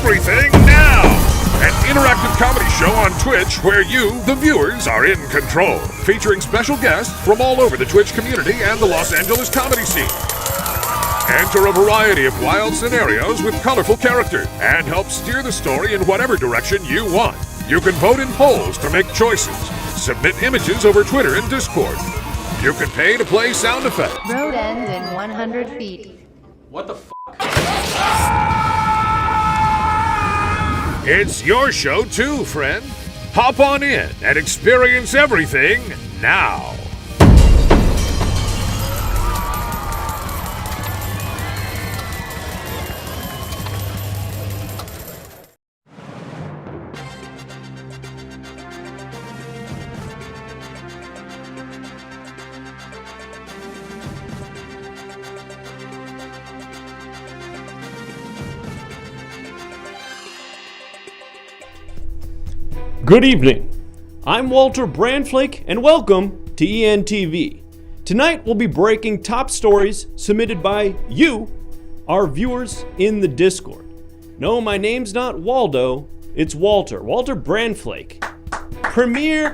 Everything Now, an interactive comedy show on Twitch where you, the viewers, are in control, featuring special guests from all over the Twitch community and the Los Angeles comedy scene. Enter a variety of wild scenarios with colorful characters and help steer the story in whatever direction you want. You can vote in polls to make choices, submit images over Twitter and Discord. You can pay to play sound effects. Road ends in 100 feet. What the f***? It's your show too, friend. Hop on in and experience everything now. Good evening. I'm Walter Brandflake, and welcome to ENTV. Tonight we'll be breaking top stories submitted by you, our viewers in the Discord. No, my name's not Waldo, it's Walter. Walter Brandflake.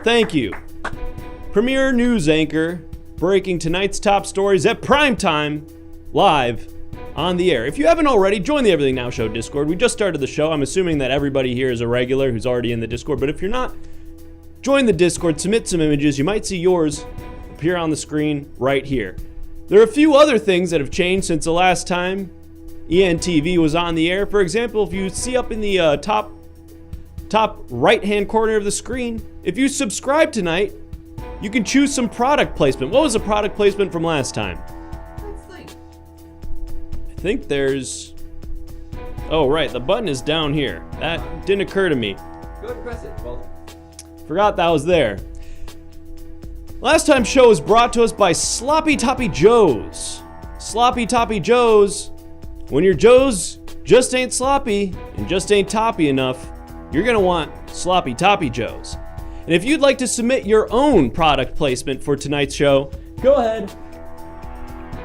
Thank you. Premier news anchor, breaking tonight's top stories at prime time, live on the air. If you haven't already, join the Everything Now Show Discord. We just started the show. I'm assuming that everybody here is a regular who's already in the Discord, but if you're not, join the Discord, submit some images. You might see yours appear on the screen right here. There are a few other things that have changed since the last time ENTV was on the air. For example, if you see up in the top right-hand corner of the screen, if you subscribe tonight, you can choose some product placement. What was the product placement from last time? I think there's... Oh, right, the button is down here. That didn't occur to me. Go ahead and press it. Well, forgot that was there. Last time's show was brought to us by Sloppy Toppy Joe's. Sloppy Toppy Joe's. When your Joe's just ain't sloppy and just ain't toppy enough, you're gonna want Sloppy Toppy Joe's. And if you'd like to submit your own product placement for tonight's show, go ahead.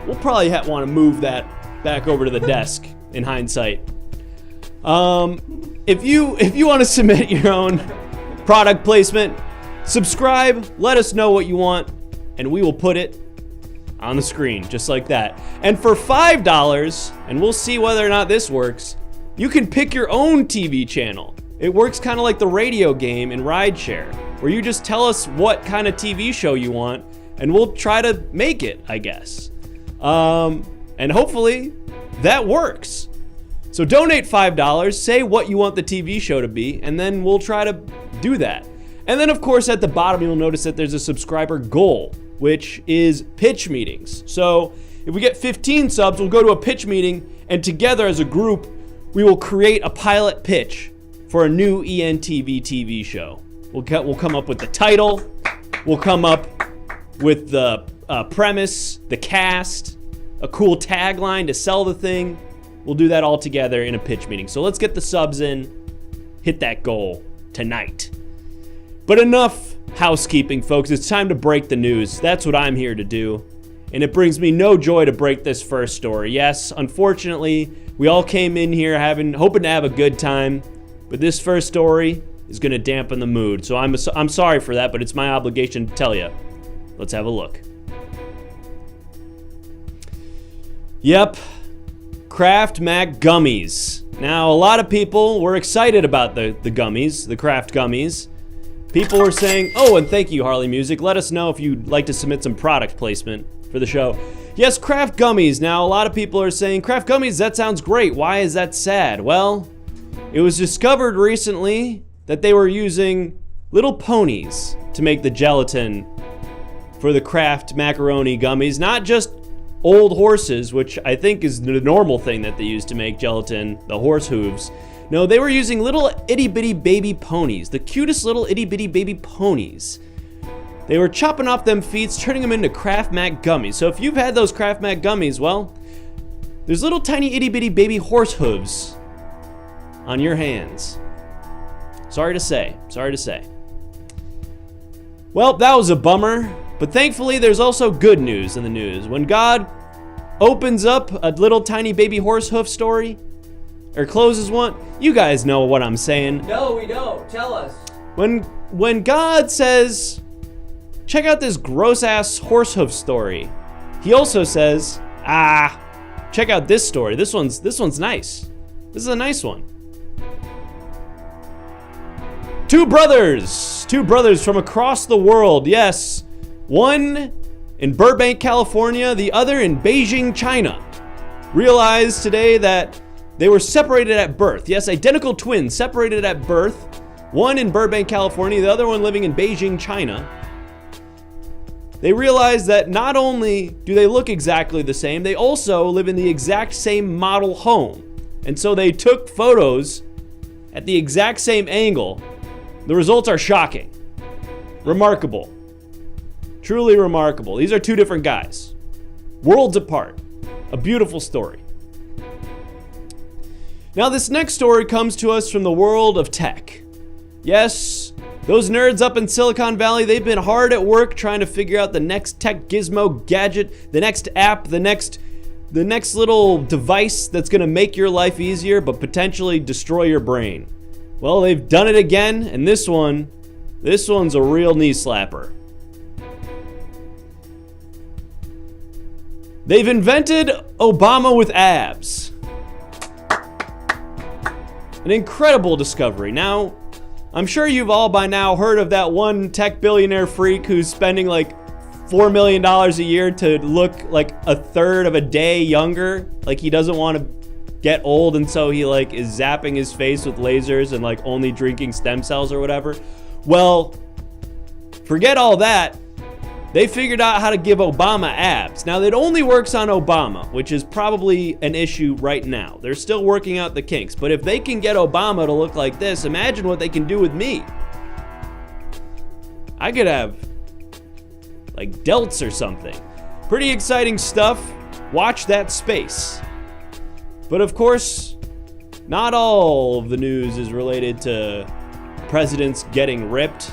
We'll probably want to move that back over to the desk in hindsight. If you want to submit your own product placement, subscribe, let us know what you want, and we will put it on the screen just like that. And for $5, and we'll see whether or not this works, you can pick your own TV channel. It works kind of like the radio game in Rideshare, where you just tell us what kind of TV show you want, and we'll try to make it, I guess. And hopefully that works. So donate $5, say what you want the TV show to be, and then we'll try to do that. And then of course at the bottom you'll notice that there's a subscriber goal, which is pitch meetings. So if we get 15 subs, we'll go to a pitch meeting, and together as a group, we will create a pilot pitch for a new ENTV TV show. We'll come up with the title, we'll come up with the premise, the cast, a cool tagline to sell the thing. We'll do that all together in a pitch meeting. So let's get the subs in, hit that goal tonight. But enough housekeeping, folks. It's time to break the news. That's what I'm here to do. And it brings me no joy to break this first story. Yes, unfortunately, we all came in here hoping to have a good time, but this first story is going to dampen the mood. So I'm sorry for that, but it's my obligation to tell you. Let's have a look. Yep, Kraft Mac gummies. Now, a lot of people were excited about the gummies, the Kraft gummies. People were saying, oh, and thank you, Harley Music. Let us know if you'd like to submit some product placement for the show. Yes, Kraft gummies. Now, a lot of people are saying, Kraft gummies, that sounds great. Why is that sad? Well, it was discovered recently that they were using little ponies to make the gelatin for the Kraft macaroni gummies, not just old horses, which I think is the normal thing that they use to make gelatin, the horse hooves. No, they were using little itty-bitty baby ponies, the cutest little itty-bitty baby ponies. They were chopping off them feet, turning them into Kraft Mac gummies. So if you've had those Kraft Mac gummies, well, there's little tiny itty-bitty baby horse hooves on your hands. Sorry to say. Well, that was a bummer. But thankfully, there's also good news in the news. When God opens up a little tiny baby horse hoof story, or closes want? You guys know what I'm saying. No, we don't. Tell us. When God says, check out this gross-ass horsehoof story, he also says, check out this story. This one's nice. This is a nice one. Two brothers from across the world. Yes, one in Burbank, California, the other in Beijing, China, realized today that they were separated at birth. Yes, identical twins separated at birth. One in Burbank, California, the other one living in Beijing, China. They realized that not only do they look exactly the same, they also live in the exact same model home. And so they took photos at the exact same angle. The results are shocking. Remarkable. Truly remarkable. These are two different guys. Worlds apart. A beautiful story. Now this next story comes to us from the world of tech. Yes, those nerds up in Silicon Valley, they've been hard at work trying to figure out the next tech gizmo gadget, the next app, the next little device that's gonna make your life easier but potentially destroy your brain. Well, they've done it again, and this one's a real knee slapper. They've invented Obama with abs. An incredible discovery. Now, I'm sure you've all by now heard of that one tech billionaire freak who's spending like $4 million a year to look like a third of a day younger. Like he doesn't want to get old, and so he like is zapping his face with lasers and like only drinking stem cells or whatever. Well, forget all that. They figured out how to give Obama abs. Now, it only works on Obama, which is probably an issue right now. They're still working out the kinks. But if they can get Obama to look like this, imagine what they can do with me. I could have, like, delts or something. Pretty exciting stuff. Watch that space. But of course, not all of the news is related to presidents getting ripped.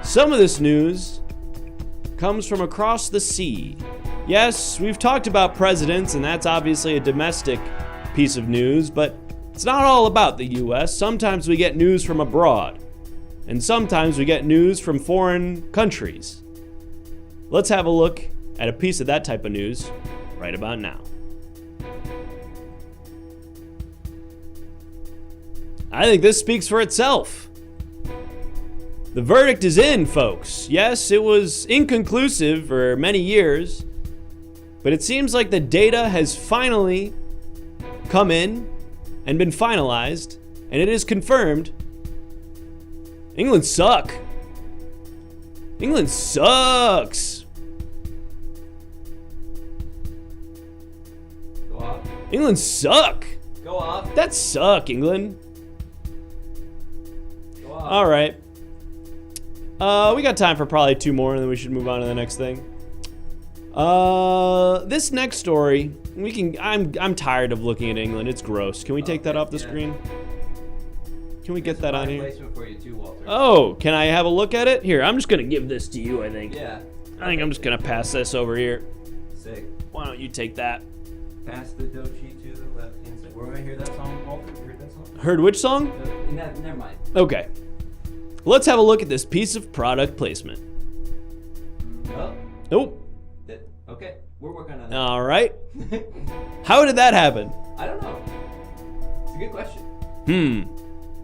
Some of this news comes from across the sea. Yes, we've talked about presidents, and that's obviously a domestic piece of news, but it's not all about the US. Sometimes we get news from abroad, and sometimes we get news from foreign countries. Let's have a look at a piece of that type of news right about now. I think this speaks for itself. The verdict is in, folks. Yes, it was inconclusive for many years, but it seems like the data has finally come in and been finalized, and it is confirmed. England suck. England sucks. Go off. England suck. Go off. That suck, England. Go off. All right. We got time for probably two more, and then we should move on to the next thing. This next story, I'm tired of looking at England. It's gross. Can we take that off the screen? Can we get that on here? Placement for you too, Walter. Oh, can I have a look at it? Here, I'm just gonna give this to you, I think. Yeah. I think I'm just gonna pass this over here. Sick. Why don't you take that? Pass the dochi to the left hand side. Where did I hear that song, Walter? You heard that song? Heard which song? Never mind. Okay. Let's have a look at this piece of product placement. Oh. Nope. Okay, we're working on that. All right. How did that happen? I don't know. It's a good question.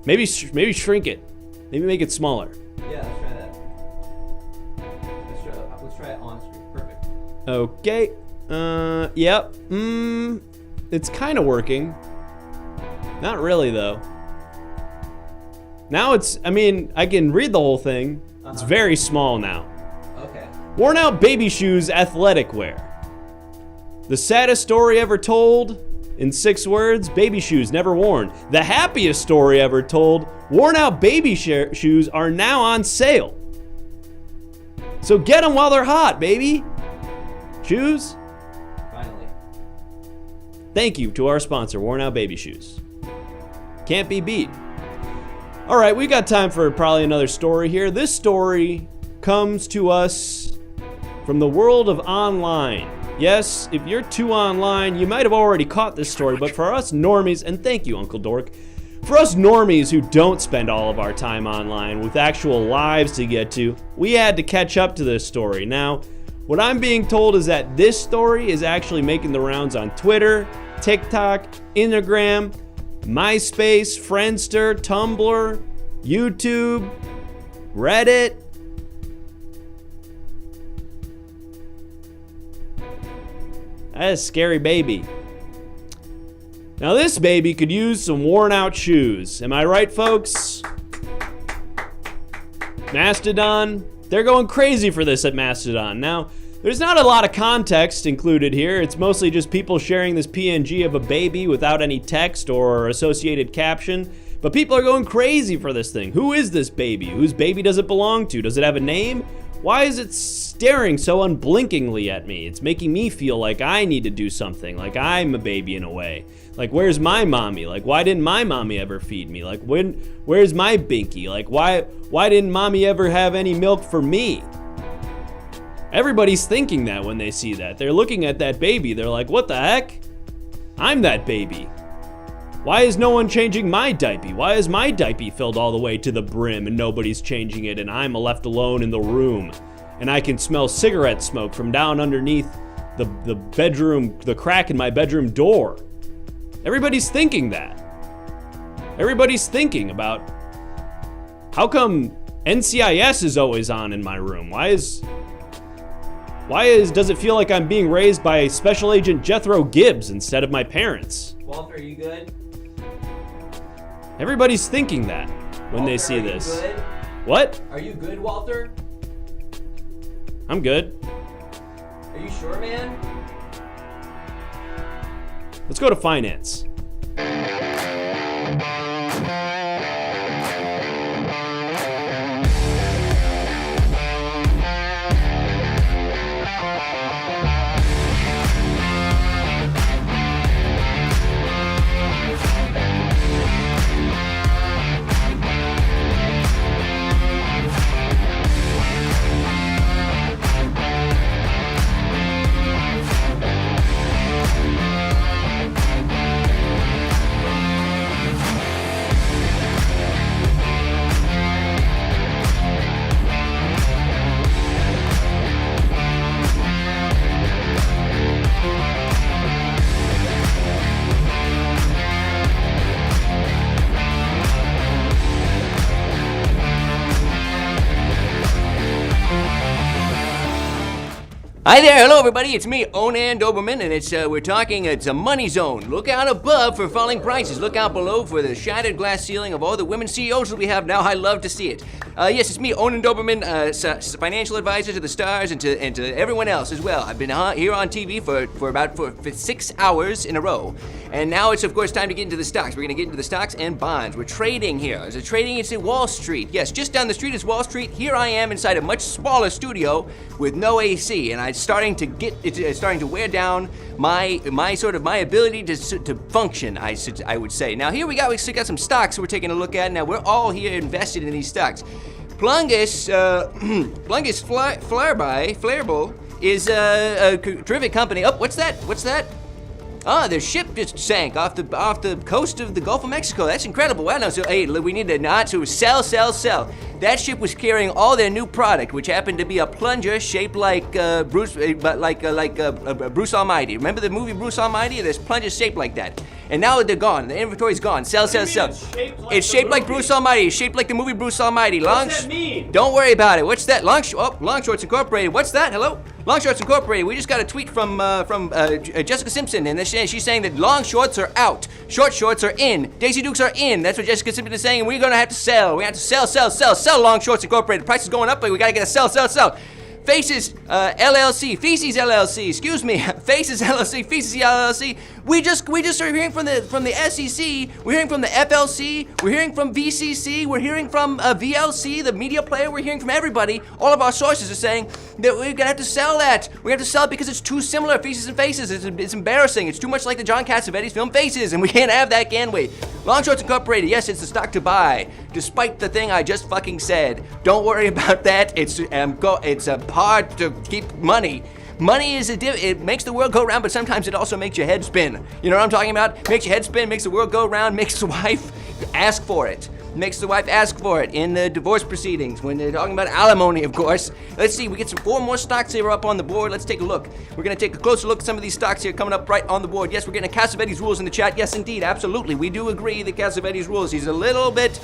Maybe shrink it. Maybe make it smaller. Yeah, let's try that. Let's try it on screen. Perfect. Okay. Yep. It's kind of working. Not really though. Now I can read the whole thing. It's very small now. Okay. Worn out baby shoes athletic wear. The saddest story ever told? In 6 words, baby shoes never worn. The happiest story ever told? Worn out baby shoes are now on sale. So get them while they're hot, baby. Shoes. Finally. Thank you to our sponsor, Worn Out Baby Shoes. Can't be beat. All right, we got time for probably another story here. This story comes to us from the world of online. Yes, if you're too online, you might have already caught this story, but for us normies, and thank you, Uncle Dork, for us normies who don't spend all of our time online with actual lives to get to, we had to catch up to this story. Now, what I'm being told is that this story is actually making the rounds on Twitter, TikTok, Instagram, MySpace, Friendster, Tumblr, YouTube, Reddit. That is a scary baby. Now this baby could use some worn out shoes. Am I right, folks? Mastodon, they're going crazy for this at Mastodon. Now, there's not a lot of context included here. It's mostly just people sharing this PNG of a baby without any text or associated caption. But people are going crazy for this thing. Who is this baby? Whose baby does it belong to? Does it have a name? Why is it staring so unblinkingly at me? It's making me feel like I need to do something, like I'm a baby in a way. Like, where's my mommy? Like, why didn't my mommy ever feed me? Like, where's my binky? Like, why didn't mommy ever have any milk for me? Everybody's thinking that when they see that. They're looking at that baby. They're like, what the heck? I'm that baby. Why is no one changing my diaper? Why is my diaper filled all the way to the brim and nobody's changing it and I'm left alone in the room and I can smell cigarette smoke from down underneath the bedroom, the crack in my bedroom door? Everybody's thinking that. Everybody's thinking about how come NCIS is always on in my room? Does it feel like I'm being raised by Special Agent Jethro Gibbs instead of my parents? Walter, are you good? Everybody's thinking that when they see this. Are you good? What? Are you good, Walter? I'm good. Are you sure, man? Let's go to finance. Hi there, hello everybody, it's me, Onan Doberman, and it's a money zone. Look out above for falling prices, look out below for the shattered glass ceiling of all the women CEOs that we have now. I love to see it. Yes, it's me, Onan Doberman, financial advisor to the stars and to everyone else as well. I've been here on TV for about 6 hours in a row. And now it's, of course, time to get into the stocks. We're going to get into the stocks and bonds. We're trading here. It's at Wall Street. Yes, just down the street is Wall Street. Here I am inside a much smaller studio with no AC, and it's starting to wear down my ability to function, I would say. Now here we still got some stocks we're taking a look at. Now we're all here invested in these stocks. Plungus Flareable is a terrific company. Oh, what's that? Ah, their ship just sank off the coast of the Gulf of Mexico. That's incredible. Wow, no, so hey, we need to not so sell. That ship was carrying all their new product, which happened to be a plunger shaped like Bruce Almighty. Remember the movie Bruce Almighty? There's plungers shaped like that. And now they're gone. The inventory's gone. Sell. It's shaped like Bruce Almighty. It's shaped like the movie Bruce Almighty. What's that mean? Don't worry about it. What's that? Longshorts Incorporated. What's that? Hello? Longshorts Incorporated. We just got a tweet from Jessica Simpson, and she's saying that long shorts are out. Short shorts are in. Daisy Dukes are in. That's what Jessica Simpson is saying, and we're going to have to sell. We have to sell Longshorts Incorporated. The price is going up, but we got to get a sell. Faces LLC, Feces LLC, excuse me, Faces LLC, Feces LLC. We just are hearing from the SEC. We're hearing from the FLC. We're hearing from VCC. We're hearing from VLC, the media player. We're hearing from everybody. All of our sources are saying that we're gonna have to sell that. We have to sell it because it's too similar, Feces and Faces. It's embarrassing. It's too much like the John Cassavetes film Faces, and we can't have that, can we? Longshorts Incorporated, yes, it's the stock to buy, despite the thing I just fucking said. Don't worry about that. It's a hard to keep money. Money it makes the world go round, but sometimes it also makes your head spin. You know what I'm talking about? Makes your head spin, makes the world go round, makes the wife ask for it. Makes the wife ask for it in the divorce proceedings when they're talking about alimony, of course. Let's see, we get 4 more stocks here up on the board. Let's take a look. We're gonna take a closer look at some of these stocks here coming up right on the board. Yes, we're getting Cassavetes rules in the chat. Yes, indeed, absolutely. We do agree that Cassavetes rules. He's a little bit,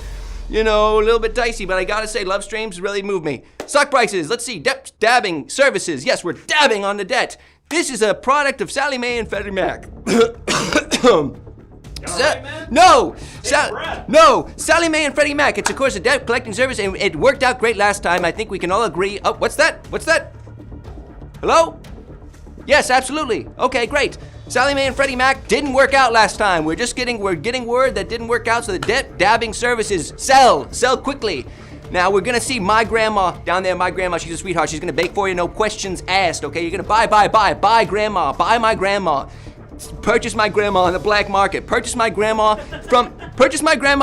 a little bit dicey, but I gotta say, love streams really move me. Stock prices, let's see, dabbing services. Yes, we're dabbing on the debt. This is a product of Sally Mae and Freddie Mac. No, Sally Mae and Freddie Mac. It's of course a debt collecting service, and it worked out great last time. I think we can all agree. Oh, what's that? Hello? Yes, absolutely. Okay, great. Sally Mae and Freddie Mac didn't work out last time. We're getting word that didn't work out, so the debt dabbing services sell quickly. Now we're gonna see my grandma down there. My grandma, she's a sweetheart. She's gonna bake for you, no questions asked. Okay, you're gonna buy grandma, buy my grandma. Purchase my grandma on the black market. Purchase my grandma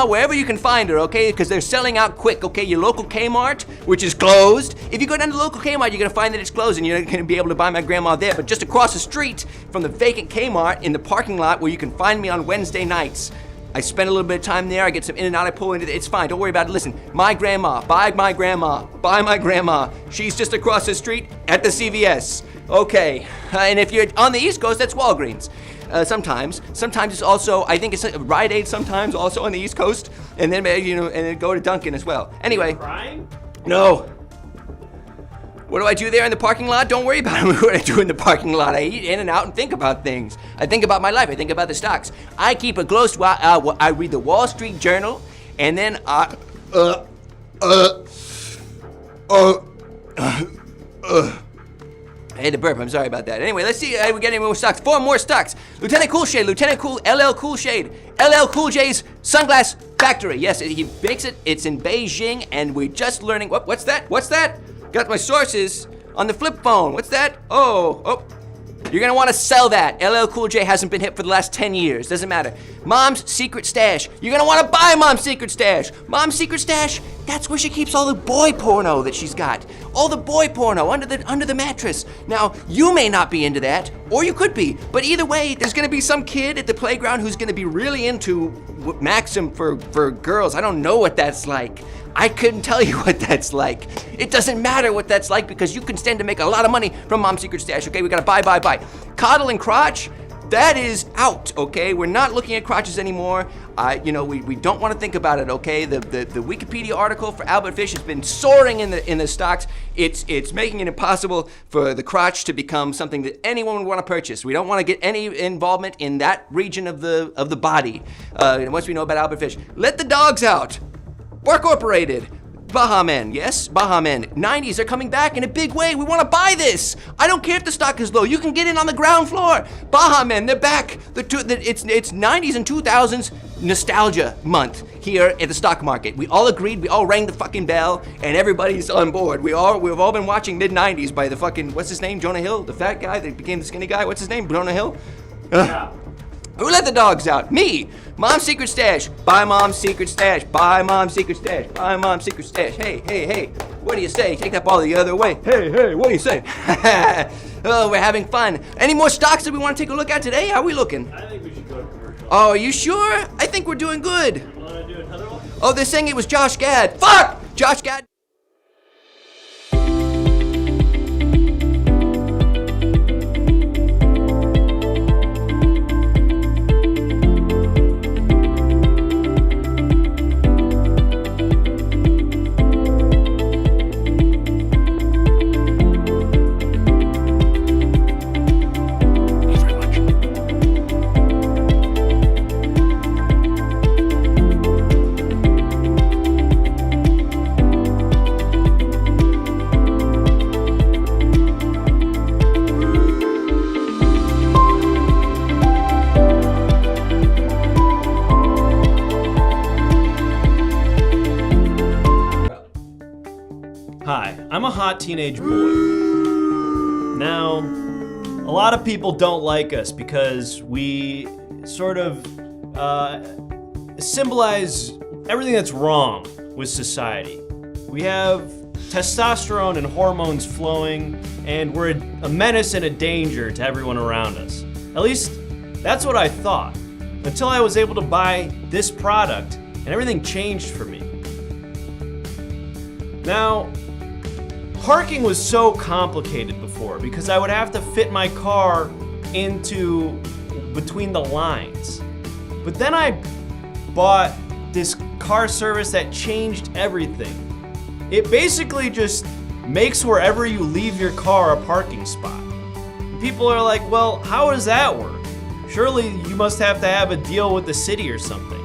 wherever you can find her, okay? Because they're selling out quick, okay? Your local Kmart, which is closed. If you go down to the local Kmart, you're gonna find that it's closed and you're not gonna be able to buy my grandma there. But just across the street from the vacant Kmart in the parking lot where you can find me on Wednesday nights. I spend a little bit of time there. I get some in and out. I pull into it. It's fine. Don't worry about it. Listen, my grandma, buy my grandma, buy my grandma. She's just across the street at the CVS. Okay, and if you're on the East Coast, that's Walgreens. Sometimes it's also, I think it's Rite Aid sometimes, also on the East Coast, and then and then go to Dunkin' as well. Anyway. Crying? No. What do I do there in the parking lot? Don't worry about what I do in the parking lot. I eat in and out and think about things. I think about my life. I think about the stocks. I keep a close. I read the Wall Street Journal, and then I had to burp. I'm sorry about that. Anyway, let's see. We're getting more stocks. 4 more stocks. Lieutenant Cool Shade. LL Cool Shade. LL Cool J's Sunglass Factory. Yes, he makes it. It's in Beijing, and we're just learning. What's that? Got my sources on the flip phone. What's that? Oh. You're gonna wanna sell that. LL Cool J hasn't been hit for the last 10 years. Doesn't matter. Mom's Secret Stash. You're gonna wanna buy Mom's Secret Stash. Mom's Secret Stash, that's where she keeps all the boy porno that she's got. All the boy porno under the mattress. Now, you may not be into that, or you could be, but either way, there's gonna be some kid at the playground who's gonna be really into Maxim for girls. I don't know what that's like. I couldn't tell you what that's like. It doesn't matter what that's like because you can stand to make a lot of money from Mom's Secret Stash, okay? We gotta buy. Coddle and crotch, that is out, okay? We're not looking at crotches anymore. We don't want to think about it, okay? The Wikipedia article for Albert Fish has been soaring in the stocks. It's making it impossible for the crotch to become something that anyone would want to purchase. We don't want to get any involvement in that region of the body. Once we know about Albert Fish, let the dogs out. Barcorporated. Baha Men, yes, Baha Men. 90s are coming back in a big way. We want to buy this. I don't care if the stock is low. You can get in on the ground floor. Baha Men, they're back. It's 90s and 2000s nostalgia month here at the stock market. We all agreed. We all rang the fucking bell, and everybody's on board. We've all been watching mid-90s by the fucking, what's his name? Jonah Hill, the fat guy that became the skinny guy. What's his name? Jonah Hill. Yeah. Who let the dogs out? Me. Mom's Secret Stash. Buy Mom's Secret Stash. Buy Mom's Secret Stash. Buy Mom's Secret Stash. Hey. What do you say? Take that ball the other way. Hey. What do you say? Oh, we're having fun. Any more stocks that we want to take a look at today? How are we looking? I think we should go to commercial. Oh, are you sure? I think we're doing good. You want to do another one? Oh, they're saying it was Josh Gad. Fuck! Josh Gad. Hi, I'm a hot teenage boy. Now, a lot of people don't like us because we sort of symbolize everything that's wrong with society. We have testosterone and hormones flowing, and we're a menace and a danger to everyone around us. At least, that's what I thought. Until I was able to buy this product, and everything changed for me. Now, parking was so complicated before because I would have to fit my car into between the lines. But then I bought this car service that changed everything. It basically just makes wherever you leave your car a parking spot. People are like, well, how does that work? Surely you must have to have a deal with the city or something.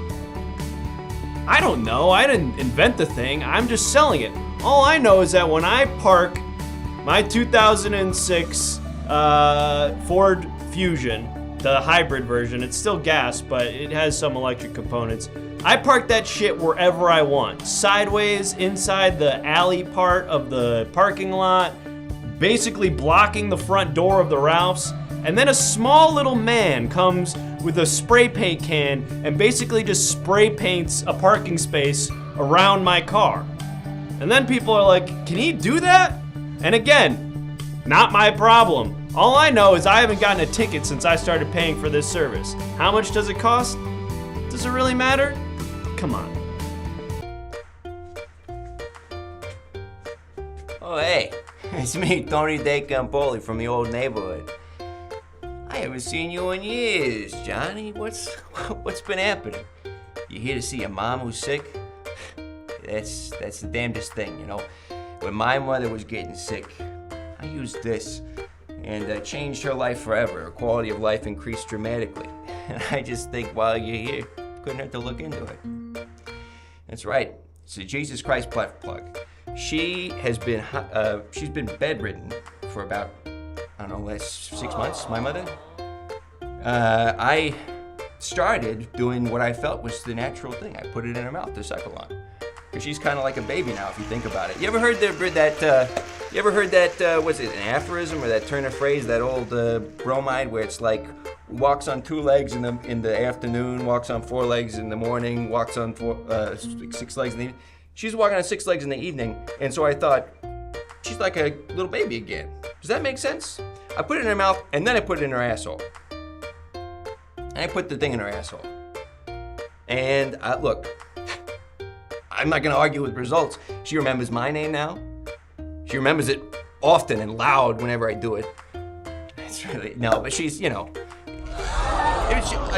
I don't know, I didn't invent the thing, I'm just selling it. All I know is that when I park my 2006 Ford Fusion, the hybrid version, it's still gas, but it has some electric components. I park that shit wherever I want. Sideways, inside the alley part of the parking lot, basically blocking the front door of the Ralphs. And then a small little man comes with a spray paint can and basically just spray paints a parking space around my car. And then people are like, can he do that? And again, not my problem. All I know is I haven't gotten a ticket since I started paying for this service. How much does it cost? Does it really matter? Come on. Oh, hey, it's me, Tony De Campoli from the old neighborhood. I haven't seen you in years, Johnny. What's been happening? You here to see your mom who's sick? That's the damnedest thing, you know. When my mother was getting sick, I used this and changed her life forever. Her quality of life increased dramatically. And I just think while you're here, couldn't hurt to look into it. That's right. It's the Jesus Christ plug. She's been bedridden for about, I don't know, last 6 months, my mother. I started doing what I felt was the natural thing. I put it in her mouth to suckle on. Because she's kind of like a baby now, if you think about it. You ever heard that, was it an aphorism or that turn of phrase, that old bromide where it's like, walks on 2 legs in the afternoon, walks on 4 legs in the morning, walks on 6 legs in the evening. She's walking on 6 legs in the evening, and so I thought, she's like a little baby again. Does that make sense? I put it in her mouth, and then I put it in her asshole. And I put the thing in her asshole. And look, I'm not gonna argue with results. She remembers my name now. She remembers it often and loud whenever I do it. It's really, no, but she's, you know.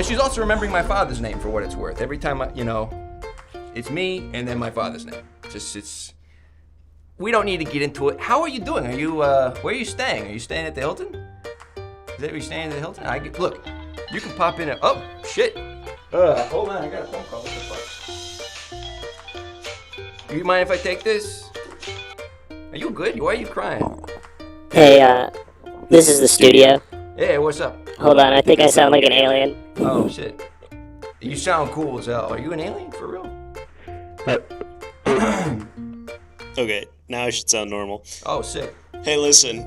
She's also remembering my father's name for what it's worth. Every time, it's me and then my father's name. We don't need to get into it. How are you doing? Are you, where are you staying? Are you staying at the Hilton? Is that where you're staying at the Hilton? Look, you can pop in oh, shit. Hold on, I got a phone call. What the fuck? You mind if I take this? Are you good? Why are you crying? Hey, this is the studio. Hey, what's up? Hold on, I think I sound like an alien. Oh, shit. You sound cool as hell. Are you an alien, for real? Okay, now I should sound normal. Oh, sick. Hey, listen,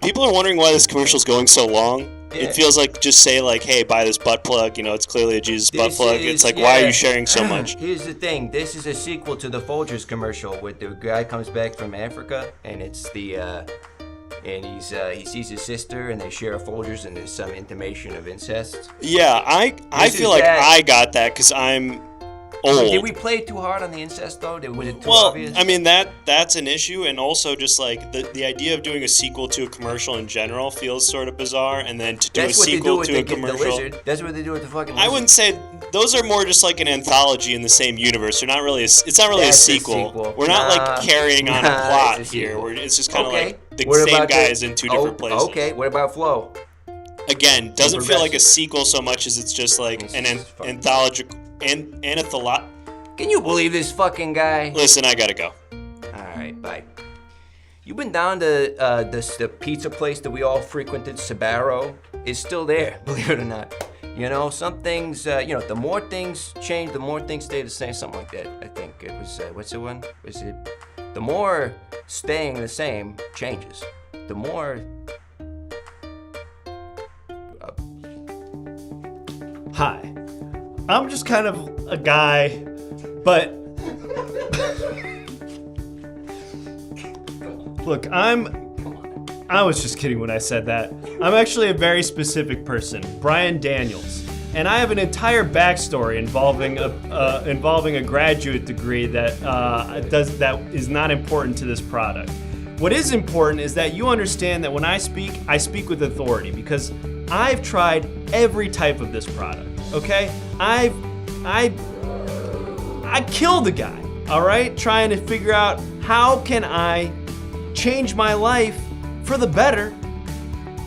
people are wondering why this commercial's going so long. Yeah. It feels like just say like, hey, buy this butt plug, it's clearly a Jesus butt plug. It's like, why are you sharing so much? Here's the thing, this is a sequel to the Folgers commercial where the guy comes back from Africa and it's and he sees his sister and they share a Folgers and there's some intimation of incest. Yeah, I feel like I got that because I'm old. Did we play too hard on the incest though? Was it too obvious? I mean that's an issue, and also just like the idea of doing a sequel to a commercial in general feels sort of bizarre, and then to do a sequel to a commercial. That's what they do with the fucking lizard. I wouldn't say those are more just like an anthology in the same universe. They're not really. It's not really a sequel. We're not like carrying on a plot here. It's just kind of like the same guy is in two different places. Okay, what about Flo? Again, doesn't feel like a sequel so much as it's just like an anthological. Can you believe this fucking guy? Listen, I gotta go. Alright, bye. You been down to the pizza place that we all frequented, Sbarro? It's still there, believe it or not. Some things, the more things change, the more things stay the same, something like that. I think it was, what's the one? Was it, the more staying the same changes, the more... Hi. I'm just kind of a guy, but Look, I was just kidding when I said that. I'm actually a very specific person, Brian Daniels. And I have an entire backstory involving a graduate degree that is not important to this product. What is important is that you understand that when I speak with authority, because I've tried every type of this product. Okay, I killed a guy. All right, trying to figure out how can I change my life for the better.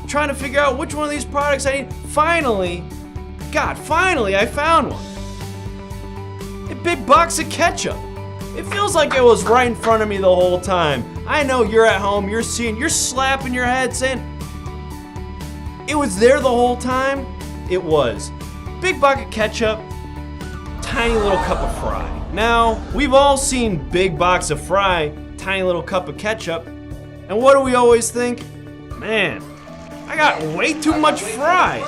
Trying to figure out which one of these products I need. Finally, I found one. A big box of ketchup. It feels like it was right in front of me the whole time. I know you're at home, you're slapping your head saying, it was there the whole time? It was. Big bucket ketchup, tiny little cup of fry. Now, we've all seen big box of fry, tiny little cup of ketchup, and what do we always think? Man, I got way too much fry.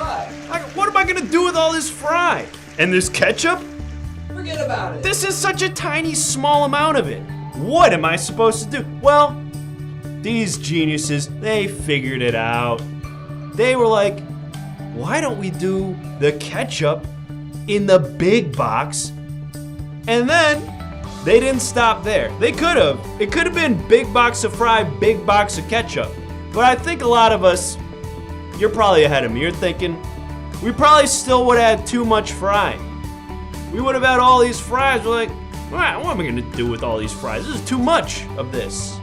What am I gonna do with all this fry? And this ketchup? Forget about it. This is such a tiny, small amount of it. What am I supposed to do? Well, these geniuses, they figured it out. They were like, why don't we do the ketchup in the big box? And then they didn't stop there. They could have. It could have been big box of fry, big box of ketchup. But I think a lot of us, you're probably ahead of me. You're thinking, we probably still would have had too much fry. We would have had all these fries. We're like, what am I gonna do with all these fries? This is too much of this.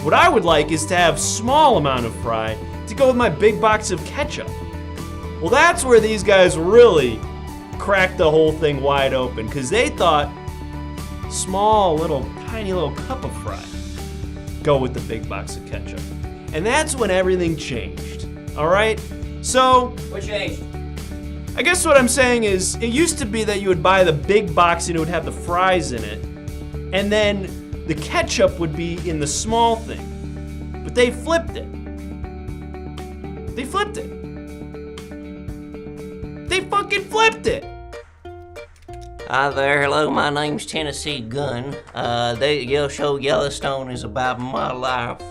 What I would like is to have small amount of fry to go with my big box of ketchup. Well, that's where these guys really cracked the whole thing wide open, because they thought small, tiny little cup of fry go with the big box of ketchup. And that's when everything changed, all right? So, What changed? I guess what I'm saying is, it used to be that you would buy the big box and it would have the fries in it, and then the ketchup would be in the small thing. But they flipped it. They flipped it. They fucking flipped it. Hi there, hello, my name's Tennessee Gun. The show Yellowstone is about my life.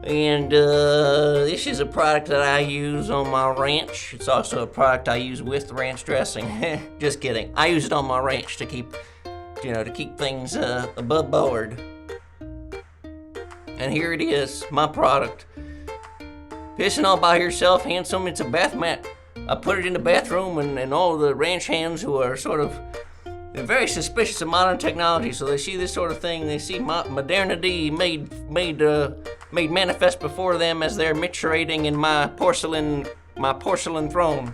And this is a product that I use on my ranch. It's also a product I use with ranch dressing. Just kidding. I use it on my ranch to keep things above board. And here it is, my product. Pissing all by yourself, handsome. It's a bath mat. I put it in the bathroom, and all the ranch hands who are sort of very suspicious of modern technology, so they see this sort of thing, they see modernity made manifest before them as they're micturating in my porcelain throne.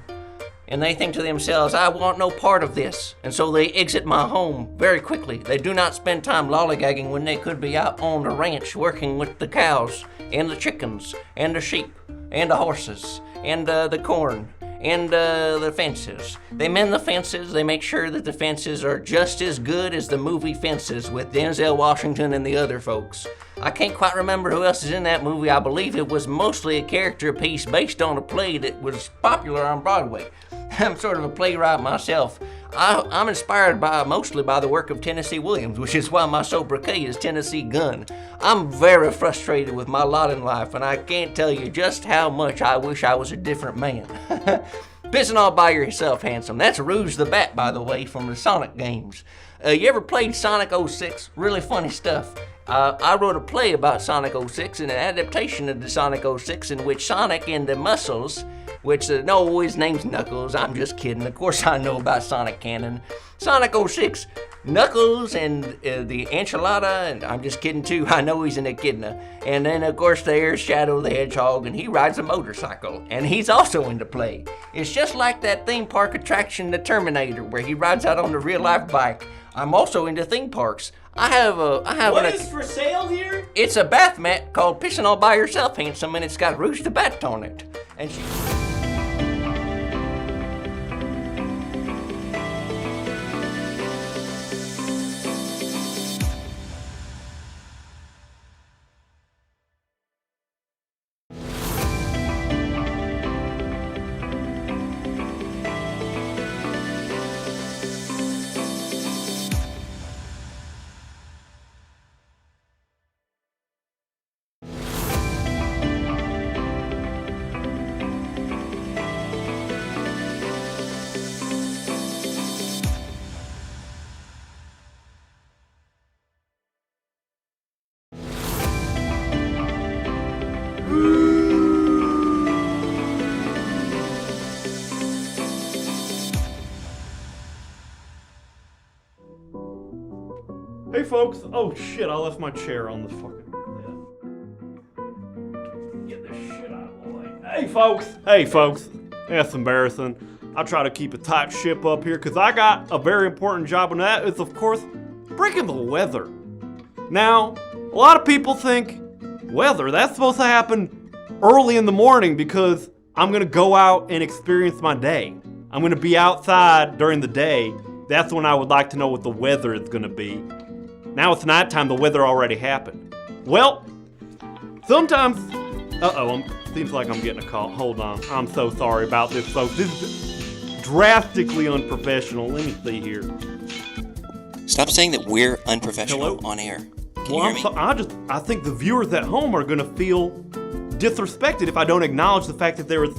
And they think to themselves, I want no part of this. And so they exit my home very quickly. They do not spend time lollygagging when they could be out on the ranch working with the cows and the chickens and the sheep and the horses and the corn and the fences. They mend the fences. They make sure that the fences are just as good as the movie Fences with Denzel Washington and the other folks. I can't quite remember who else is in that movie. I believe it was mostly a character piece based on a play that was popular on Broadway. I'm sort of a playwright myself. I'm inspired mostly by the work of Tennessee Williams, which is why my sobriquet is Tennessee Gun. I'm very frustrated with my lot in life, and I can't tell you just how much I wish I was a different man. Pissing all by yourself, handsome. That's Rouge the Bat, by the way, from the Sonic games. You ever played Sonic 06? Really funny stuff. I wrote a play about Sonic 06, an adaptation of the Sonic 06, in which Sonic and the Muscles, which, no, his name's Knuckles, I'm just kidding, of course I know about Sonic canon. Sonic 06, Knuckles and the Enchilada, and I'm just kidding too, I know he's an echidna. And then of course there's Shadow the Hedgehog, and he rides a motorcycle, and he's also into play. It's just like that theme park attraction, the Terminator, where he rides out on the real life bike. I'm also into theme parks. What is for sale here? It's a bath mat called Pissing All By Yourself, handsome, and it's got Rouge the Bat on it. And she... Hey folks, oh shit, I left my chair on the fucking Get this shit out of the way. Hey folks, that's embarrassing. I try to keep a tight ship up here because I got a very important job, and that is, of course, breaking the weather. Now, a lot of people think weather, that's supposed to happen early in the morning because I'm gonna go out and experience my day. I'm gonna be outside during the day. That's when I would like to know what the weather is gonna be. Now it's nighttime, the weather already happened. Well, sometimes, seems like I'm getting a call. Hold on, I'm so sorry about this, folks. This is drastically unprofessional. Let me see here. Stop saying that we're unprofessional Hello? on air. Can Well, you hear me? I think the viewers at home are gonna feel disrespected if I don't acknowledge the fact that there was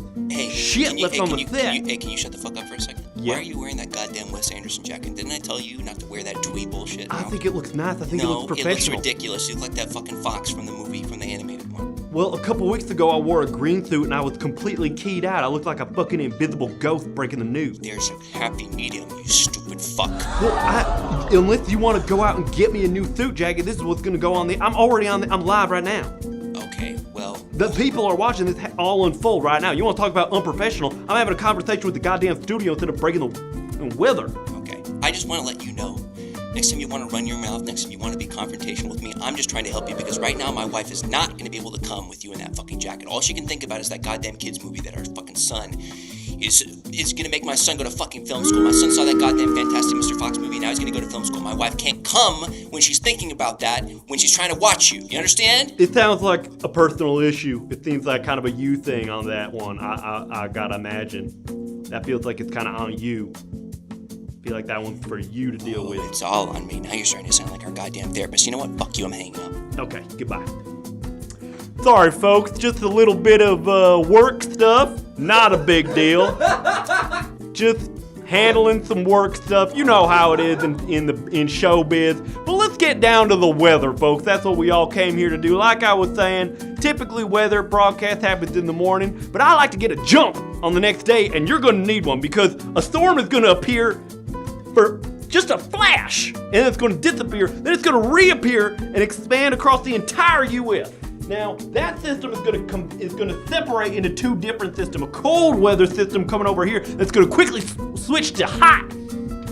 shit left on the set. Can you shut the fuck up for a second? Yeah. Why are you wearing that goddamn Wes Anderson jacket? Didn't I tell you not to wear that tweed bullshit now? I think it looks nice. I think it No, looks it professional. looks ridiculous. You look like that fucking fox from the movie, from the animated one. Well, a couple weeks ago I wore a green suit and I was completely keyed out. I looked like a fucking invisible ghost breaking the news. There's a happy medium, you stupid fuck. Well, unless you want to go out and get me a new suit jacket, this is what's gonna go on I'm already I'm live right now. Okay, well... The people are watching this all unfold right now. You want to talk about unprofessional? I'm having a conversation with the goddamn studio instead of breaking the weather. Okay, I just want to let you know, next time you want to run your mouth, next time you want to be confrontational with me, I'm just trying to help you because right now my wife is not going to be able to come with you in that fucking jacket. All she can think about is that goddamn kids movie that our fucking son is going to make my son go to fucking film school. My son saw that goddamn Fantastic Mr. Fox movie, now he's going to go to film school. My wife can't come when she's thinking about that, when she's trying to watch you. You understand? It sounds like a personal issue. It seems like kind of a you thing on that one. I gotta imagine. That feels like it's kind of on you. I feel like that one's for you to deal with. It's all on me. Now you're starting to sound like our goddamn therapist. You know what? Fuck you, I'm hanging up. Okay, goodbye. Sorry, folks. Just a little bit of work stuff. Not a big deal. Just handling some work stuff. You know how it is in showbiz. But let's get down to the weather, folks. That's what we all came here to do. Like I was saying, typically weather broadcast happens in the morning, but I like to get a jump on the next day, and you're going to need one because a storm is going to appear for just a flash, and it's going to disappear, then it's going to reappear and expand across the entire U.S. Now, that system is going to separate into two different systems. A cold weather system coming over here that's going to quickly switch to hot,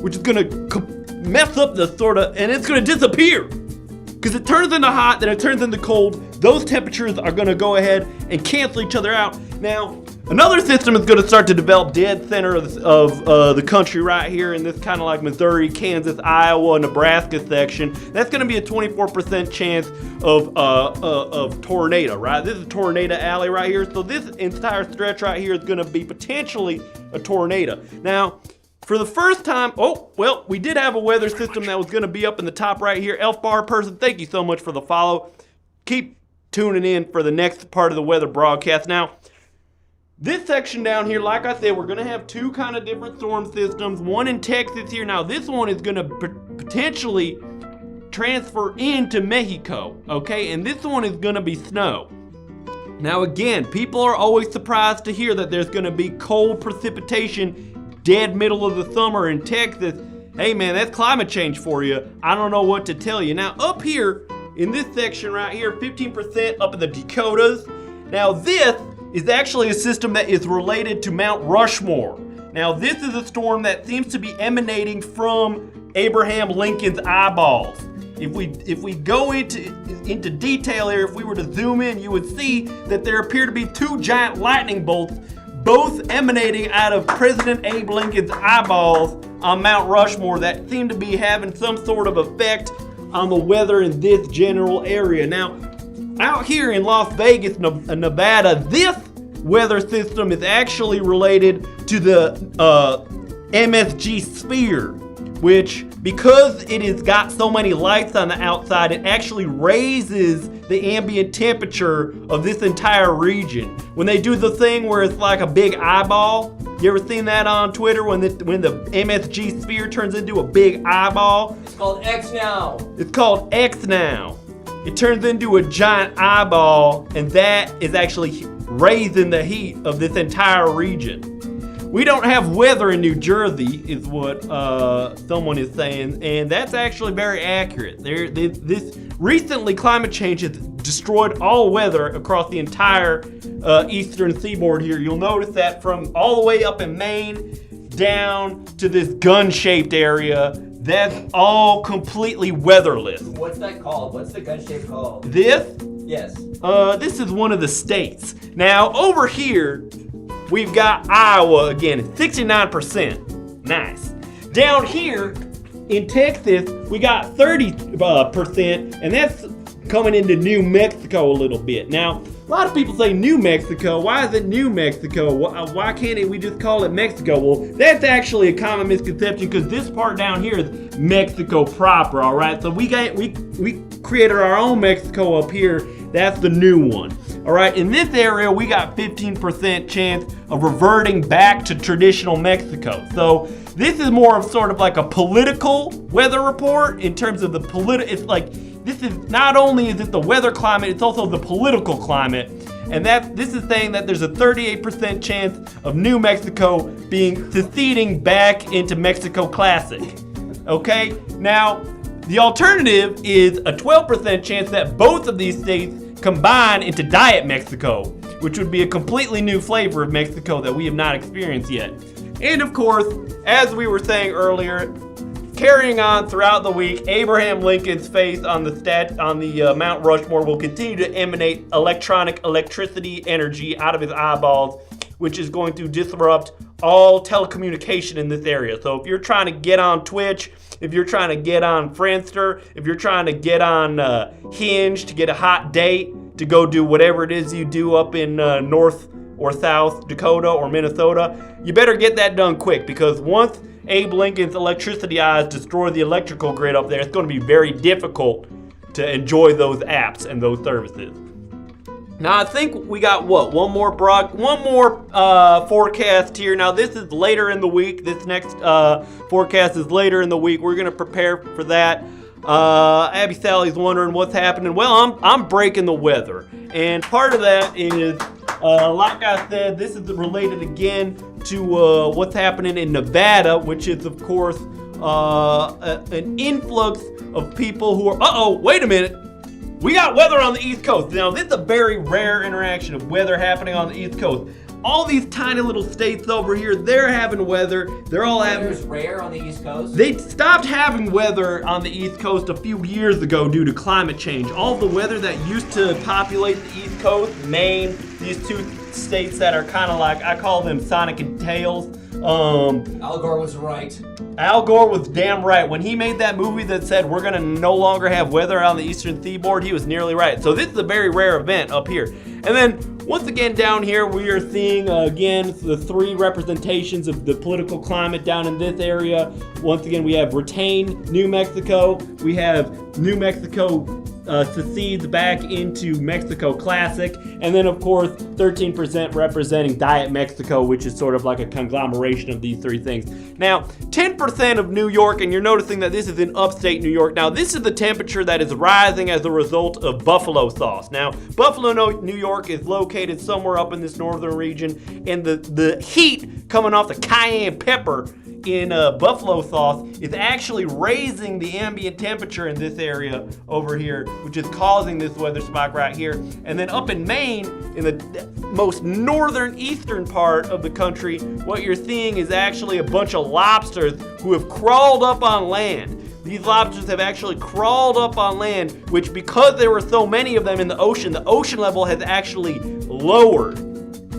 which is going to mess up the and it's going to disappear. Because it turns into hot, then it turns into cold. Those temperatures are going to go ahead and cancel each other out. Now, another system is going to start to develop dead center of the country right here in this kind of like Missouri, Kansas, Iowa, Nebraska section. That's going to be a 24% chance of tornado, right? This is Tornado Alley right here. So this entire stretch right here is going to be potentially a tornado. Now, for the first time, we did have a weather system that was going to be up in the top right here. Elf Bar person, thank you so much for the follow. Keep tuning in for the next part of the weather broadcast. Now, this section down here, like I said, we're going to have two kind of different storm systems. One in Texas here. Now, this one is going to potentially transfer into Mexico, okay? And this one is going to be snow. Now, again, people are always surprised to hear that there's going to be cold precipitation dead middle of the summer in Texas. Hey, man, that's climate change for you. I don't know what to tell you. Now, up here in this section right here, 15% up in the Dakotas. Now, this is actually a system that is related to Mount Rushmore. Now, this is a storm that seems to be emanating from Abraham Lincoln's eyeballs. If we go into detail here, if we were to zoom in, you would see that there appear to be two giant lightning bolts, both emanating out of President Abe Lincoln's eyeballs on Mount Rushmore that seem to be having some sort of effect on the weather in this general area. Now, out here in Las Vegas, Nevada, this weather system is actually related to the MSG sphere, which, because it has got so many lights on the outside, it actually raises the ambient temperature of this entire region. When they do the thing where it's like a big eyeball, you ever seen that on Twitter when the MSG sphere turns into a big eyeball? It's called X now. It's called X now. It turns into a giant eyeball, and that is actually raising the heat of this entire region. we don't have weather in New Jersey, is what someone is saying, and that's actually very accurate. This recently, climate change has destroyed all weather across the entire eastern seaboard here. You'll notice that from all the way up in Maine down to this gun-shaped area, that's all completely weatherless. What's that called? What's the gun shape called? This? Yes. This is one of the states. Now, over here, we've got Iowa again, 69%. Nice. Down here in Texas, we got 30%, and that's coming into New Mexico a little bit. Now, a lot of people say New Mexico. Why is it New Mexico? Why can't we just call it Mexico? Well, that's actually a common misconception because this part down here is Mexico proper, all right? So we created our own Mexico up here. That's the new one. All right, in this area, we got 15% chance of reverting back to traditional Mexico. So this is more of sort of like a political weather report in terms of the it's like, this is not only is it the weather climate, it's also the political climate. And this is saying that there's a 38% chance of New Mexico being seceding back into Mexico Classic. Okay, now the alternative is a 12% chance that both of these states combine into Diet Mexico, which would be a completely new flavor of Mexico that we have not experienced yet. And of course, as we were saying earlier, carrying on throughout the week, Abraham Lincoln's face on the Mount Rushmore will continue to emanate electricity energy out of his eyeballs, which is going to disrupt all telecommunication in this area. So if you're trying to get on Twitch, if you're trying to get on Friendster, if you're trying to get on Hinge to get a hot date, to go do whatever it is you do up in North or South Dakota or Minnesota, you better get that done quick, because once Abe Lincoln's electricity eyes destroy the electrical grid up there, it's going to be very difficult to enjoy those apps and those services. Now I think we got one more forecast here. Now this is later in the week. This next forecast is later in the week. We're gonna prepare for that. Abby Sally's wondering what's happening. Well, I'm breaking the weather, and part of that is, like I said, this is related again to what's happening in Nevada, which is of course an influx of people who are. Wait a minute. We got weather on the East Coast. Now, this is a very rare interaction of weather happening on the East Coast. All these tiny little states over here, they're having weather. They're all having... Weather's rare on the East Coast? They stopped having weather on the East Coast a few years ago due to climate change. All the weather that used to populate the East Coast, Maine, these two states that are kind of like, I call them Sonic and Tails. Al Gore was right. Al Gore was damn right. When he made that movie that said we're gonna no longer have weather on the eastern seaboard, he was nearly right. So this is a very rare event up here. And then once again down here, we are seeing again the three representations of the political climate down in this area. Once again, we have retained New Mexico. We have New Mexico secedes back into Mexico Classic, and then of course 13% representing Diet Mexico, which is sort of like a conglomeration of these three things. Now 10% of New York, and you're noticing that this is in upstate New York. Now this is the temperature that is rising as a result of buffalo sauce. Now Buffalo, New York is located somewhere up in this northern region, and the heat coming off the cayenne pepper in buffalo sauce is actually raising the ambient temperature in this area over here, which is causing this weather spike right here. And then up in Maine, in the most northern eastern part of the country, what you're seeing is actually a bunch of lobsters who have crawled up on land. These lobsters have actually crawled up on land, which, because there were so many of them in the ocean level has actually lowered.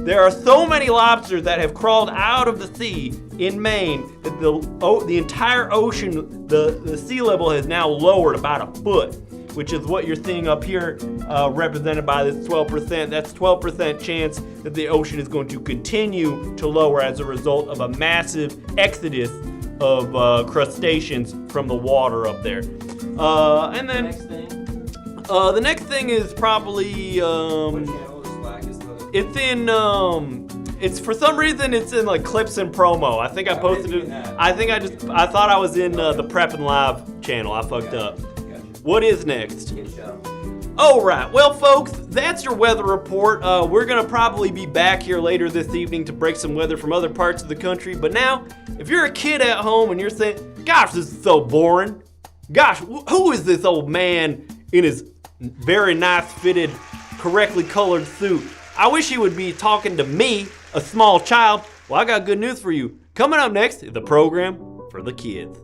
There are so many lobsters that have crawled out of the sea in Maine that the entire ocean, the sea level has now lowered about a foot, which is what you're seeing up here represented by this 12%. That's 12% chance that the ocean is going to continue to lower as a result of a massive exodus of crustaceans from the water up there. And then the next thing is probably it's in it's for some reason it's in like clips and promo. I think I posted it. I thought I was in the Prep and Live channel. I fucked up. What is next? All right, well, folks, that's your weather report. We're gonna probably be back here later this evening to break some weather from other parts of the country. But now, if you're a kid at home and you're saying, gosh, this is so boring. Gosh, who is this old man in his very nice fitted, correctly colored suit? I wish he would be talking to me, a small child. Well, I got good news for you. Coming up next is the program for the kids.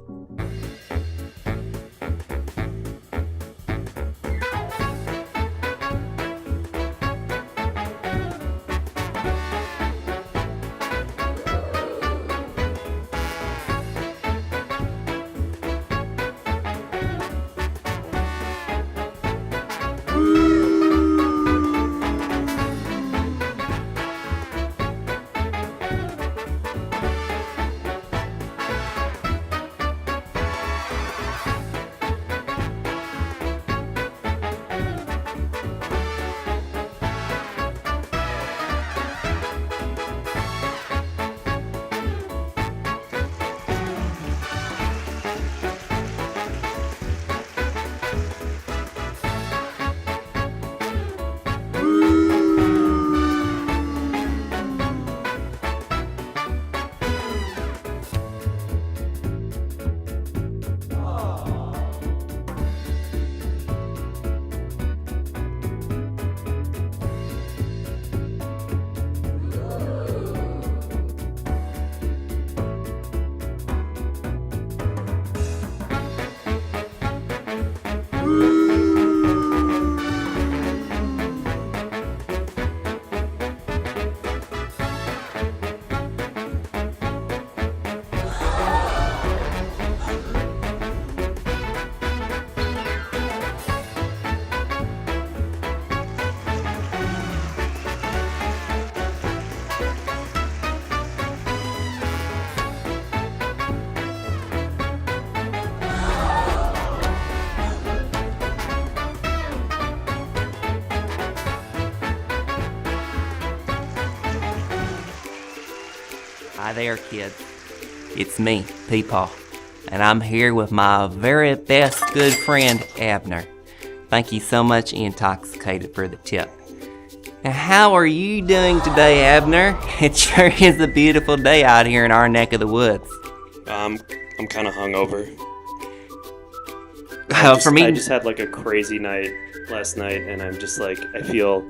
Hi there, kids. It's me, Peepaw, and I'm here with my very best good friend, Abner. Thank you so much, Intoxicated, for the tip. Now, how are you doing today, Abner? It sure is a beautiful day out here in our neck of the woods. I'm kind of hungover. For me, I just had like a crazy night last night, and I'm just like, I feel...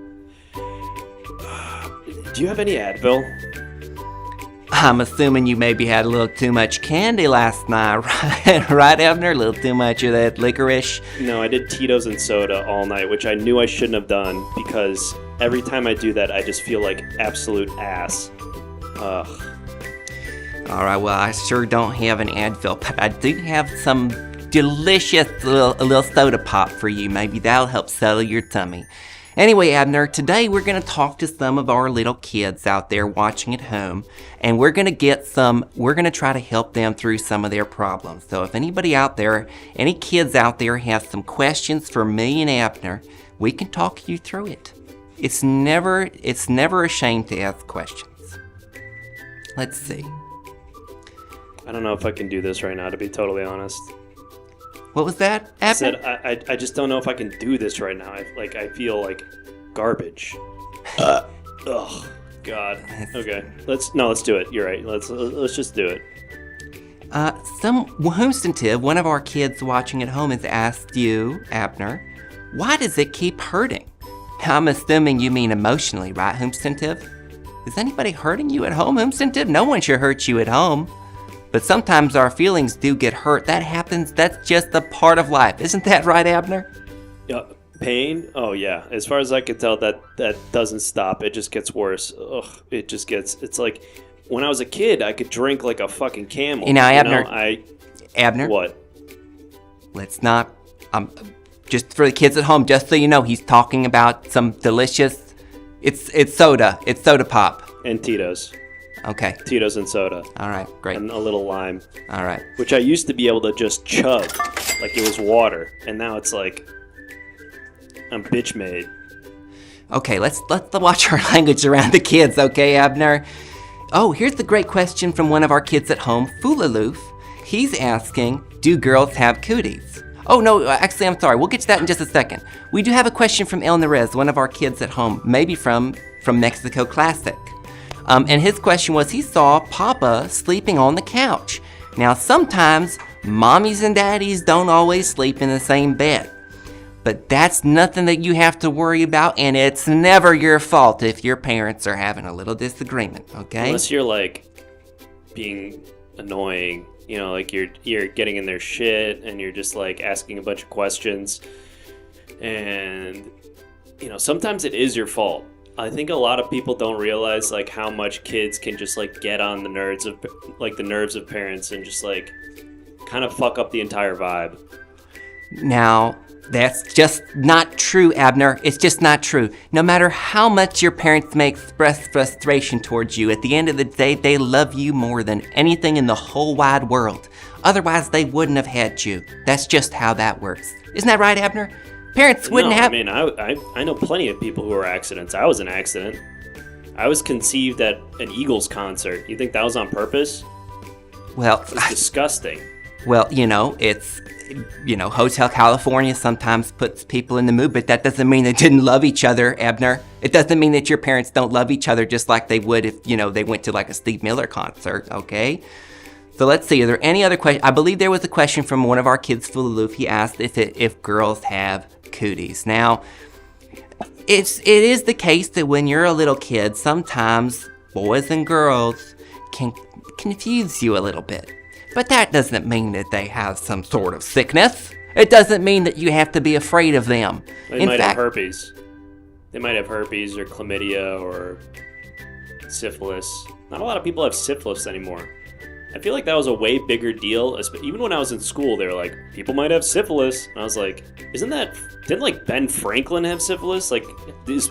Do you have any Advil? I'm assuming you maybe had a little too much candy last night, right? Right, Abner? A little too much of that licorice? No, I did Tito's and soda all night, which I knew I shouldn't have done because every time I do that, I just feel like absolute ass. Ugh. All right, well, I sure don't have an Advil, but I do have some delicious little soda pop for you. Maybe that'll help settle your tummy. Anyway, Abner, today we're going to talk to some of our little kids out there watching at home, and we're going to try to help them through some of their problems. So if anybody out there, any kids out there have some questions for me and Abner, we can talk you through it. It's never a shame to ask questions. Let's see. I don't know if I can do this right now, to be totally honest. What was that, Abner? I said, I just don't know if I can do this right now. I feel like garbage. Ugh, God. Okay, let's do it. You're right. Let's just do it. Some substantive, one of our kids watching at home has asked you, Abner, why does it keep hurting? I'm assuming you mean emotionally, right, substantive? Is anybody hurting you at home, substantive? No one should hurt you at home. But sometimes our feelings do get hurt. That happens. That's just a part of life. Isn't that right, Abner? Yeah, pain? Oh, yeah. As far as I can tell, that doesn't stop. It just gets worse. Ugh, it's like when I was a kid, I could drink like a fucking camel. Abner. Abner? What? Let's not, just for the kids at home, just so you know, he's talking about some delicious, it's soda. It's soda pop. And Tito's. Okay. Tito's and soda. All right, great. And a little lime. All right. Which I used to be able to just chug like it was water, and now it's like I'm bitch made. Okay, let's watch our language around the kids, okay, Abner? Oh, here's the great question from one of our kids at home, Fulaloof. He's asking, do girls have cooties? Oh, no, actually, I'm sorry. We'll get to that in just a second. We do have a question from El Nerez, one of our kids at home, maybe from Mexico Classic. And his question was, he saw Papa sleeping on the couch. Now, sometimes mommies and daddies don't always sleep in the same bed. But that's nothing that you have to worry about, and it's never your fault if your parents are having a little disagreement, okay? Unless you're, like, being annoying, you know, like you're getting in their shit and you're just, like, asking a bunch of questions. And, you know, sometimes it is your fault. I think a lot of people don't realize, like, how much kids can just, like, get on the nerves of parents and just, like, kind of fuck up the entire vibe. Now, that's just not true, Abner. It's just not true. No matter how much your parents may express frustration towards you, at the end of the day, they love you more than anything in the whole wide world. Otherwise, they wouldn't have had you. That's just how that works. Isn't that right, Abner? Parents wouldn't have... I mean, I know plenty of people who are accidents. I was an accident. I was conceived at an Eagles concert. You think that was on purpose? Well... It's disgusting. Well, you know, it's... You know, Hotel California sometimes puts people in the mood, but that doesn't mean they didn't love each other, Abner. It doesn't mean that your parents don't love each other just like they would if, you know, they went to like a Steve Miller concert, okay? So let's see, are there any other questions? I believe there was a question from one of our kids, Fulaloof. He asked if girls have cooties. Now, it is the case that when you're a little kid, sometimes boys and girls can confuse you a little bit. But that doesn't mean that they have some sort of sickness. It doesn't mean that you have to be afraid of them. They might have herpes. They might have herpes or chlamydia or syphilis. Not a lot of people have syphilis anymore. I feel like that was a way bigger deal. Even when I was in school, they were like, people might have syphilis. And I was like, didn't like Ben Franklin have syphilis? Like,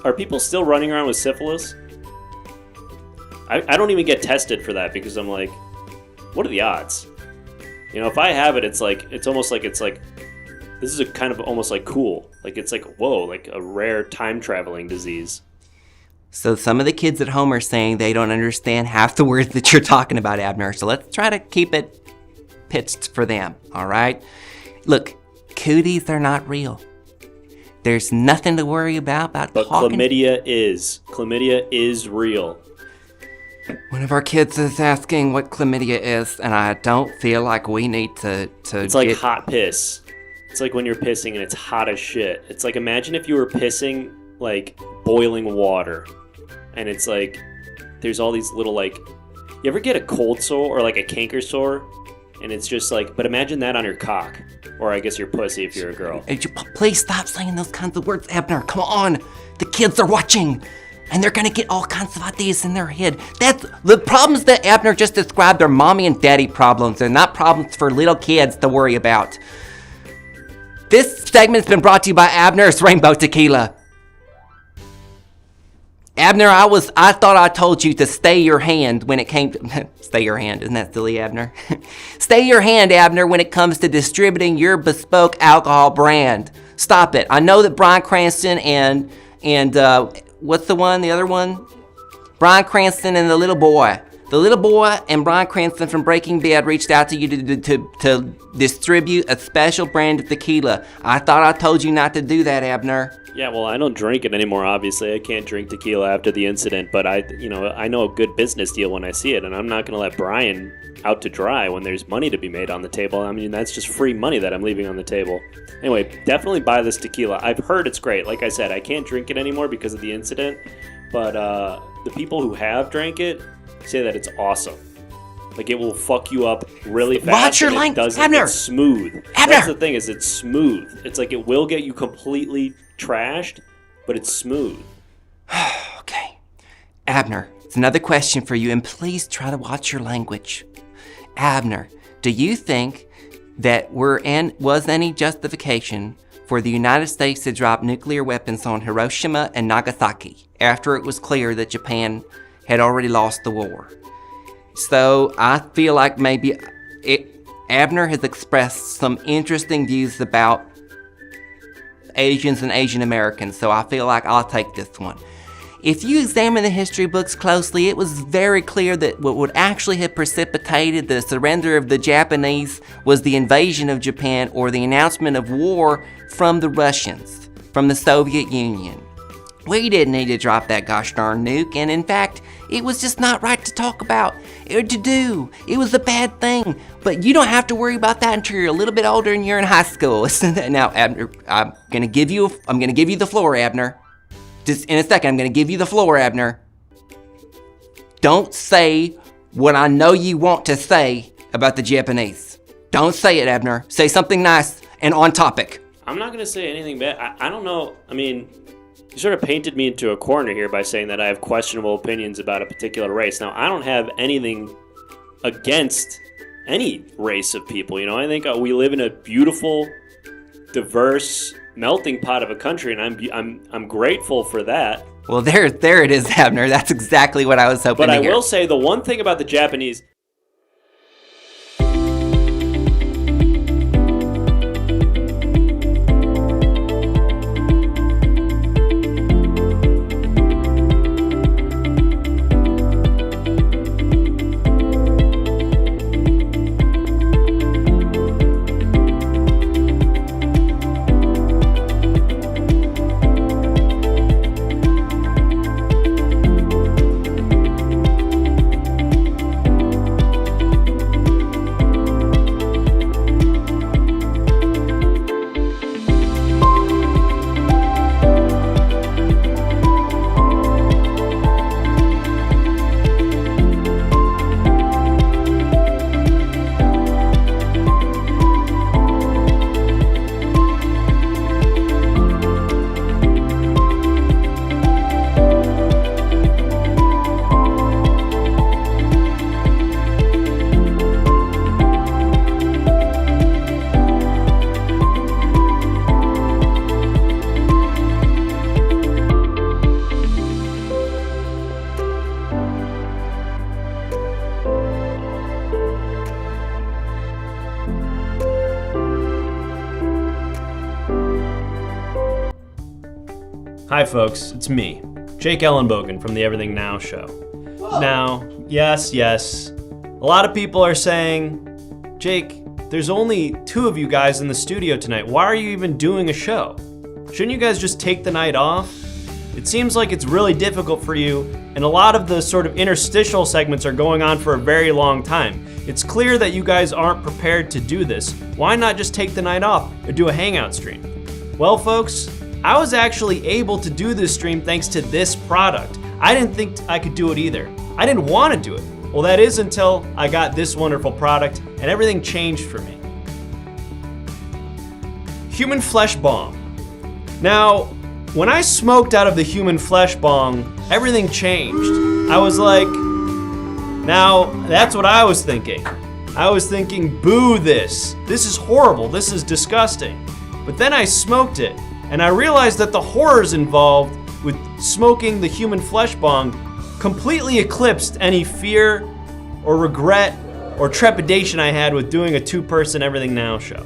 are people still running around with syphilis? I don't even get tested for that because I'm like, what are the odds? You know, if I have it, it's almost like this is a kind of almost like cool. Like it's like, whoa, like a rare time traveling disease. So some of the kids at home are saying they don't understand half the words that you're talking about, Abner. So let's try to keep it pitched for them, all right? Look, cooties are not real. There's nothing to worry about But talking. chlamydia is real. One of our kids is asking what chlamydia is, and I don't feel like we need to It's like hot piss. It's like when you're pissing and it's hot as shit. It's like, imagine if you were pissing like boiling water, and it's like there's all these little like, you ever get a cold sore or like a canker sore, and it's just like, but imagine that on your cock, or I guess your pussy if you're a girl. Please stop saying those kinds of words, Abner. Come on, the kids are watching. And they're gonna get all kinds of ideas in their head. That's the problems that Abner just described are mommy and daddy problems. They're not problems for little kids to worry about. This segment's been brought to you by Abner's Rainbow Tequila. Abner, I thought I told you to stay your hand when it came to... Stay your hand, isn't that silly, Abner? Stay your hand, Abner, when it comes to distributing your bespoke alcohol brand. Stop it. I know that Bryan Cranston and what's the other one? Bryan Cranston and the little boy. The little boy and Bryan Cranston from Breaking Bad reached out to you to distribute a special brand of tequila. I thought I told you not to do that, Abner. Yeah, well, I don't drink it anymore, obviously. I can't drink tequila after the incident, but I know a good business deal when I see it, and I'm not going to let Brian out to dry when there's money to be made on the table. I mean, that's just free money that I'm leaving on the table. Anyway, definitely buy this tequila. I've heard it's great. Like I said, I can't drink it anymore because of the incident, but the people who have drank it say that it's awesome. Like, it will fuck you up really fast. Watch your language, Abner. It's smooth. Abner. That's the thing, is it's smooth. It's like it will get you completely trashed, but it's smooth. Okay. Abner, it's another question for you, and please try to watch your language. Abner, do you think that was any justification for the United States to drop nuclear weapons on Hiroshima and Nagasaki after it was clear that Japan had already lost the war? So I feel like maybe Abner has expressed some interesting views about Asians and Asian Americans, so I feel like I'll take this one. If you examine the history books closely, it was very clear that what would actually have precipitated the surrender of the Japanese was the invasion of Japan or the announcement of war from the Russians, from the Soviet Union. We didn't need to drop that gosh darn nuke, and in fact, it was just not right to talk about or to do. It was a bad thing, but you don't have to worry about that until you're a little bit older and you're in high school. Now, Abner, I'm gonna give you the floor, Abner. Just in a second, I'm gonna give you the floor, Abner. Don't say what I know you want to say about the Japanese. Don't say it, Abner. Say something nice and on topic. I'm not gonna say anything bad. I don't know. I mean, you sort of painted me into a corner here by saying that I have questionable opinions about a particular race. Now, I don't have anything against any race of people. You know, I think we live in a beautiful, diverse, melting pot of a country, and I'm grateful for that. Well, there it is, Abner. That's exactly what I was hoping to hear. But I will say the one thing about the Japanese. Hi folks, it's me, Jake Ellenbogen from the Everything Now Show. Whoa. Now, yes, a lot of people are saying, Jake, there's only 2 of you guys in the studio tonight. Why are you even doing a show? Shouldn't you guys just take the night off? It seems like it's really difficult for you, and a lot of the sort of interstitial segments are going on for a very long time. It's clear that you guys aren't prepared to do this. Why not just take the night off or do a hangout stream? Well, folks, I was actually able to do this stream thanks to this product. I didn't think I could do it either. I didn't want to do it. Well, that is until I got this wonderful product and everything changed for me. Human flesh bong. Now, when I smoked out of the human flesh bong, everything changed. I was like, now that's what I was thinking. I was thinking, boo this. This is horrible. This is disgusting. But then I smoked it. And I realized that the horrors involved with smoking the human flesh bong completely eclipsed any fear or regret or trepidation I had with doing a 2-person Everything Now show.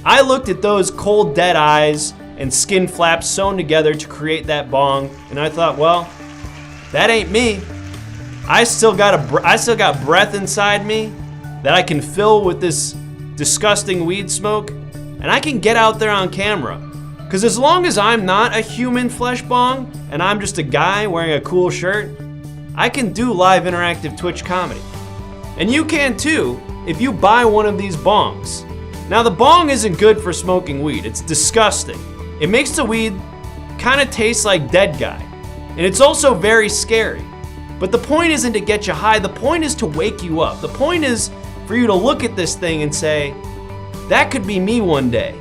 I looked at those cold dead eyes and skin flaps sewn together to create that bong, and I thought, well, that ain't me. I still got breath inside me that I can fill with this disgusting weed smoke, and I can get out there on camera. Because as long as I'm not a human flesh bong and I'm just a guy wearing a cool shirt, I can do live interactive Twitch comedy. And you can too if you buy one of these bongs. Now the bong isn't good for smoking weed, it's disgusting. It makes the weed kind of taste like dead guy. And it's also very scary. But the point isn't to get you high, the point is to wake you up. The point is for you to look at this thing and say, that could be me one day.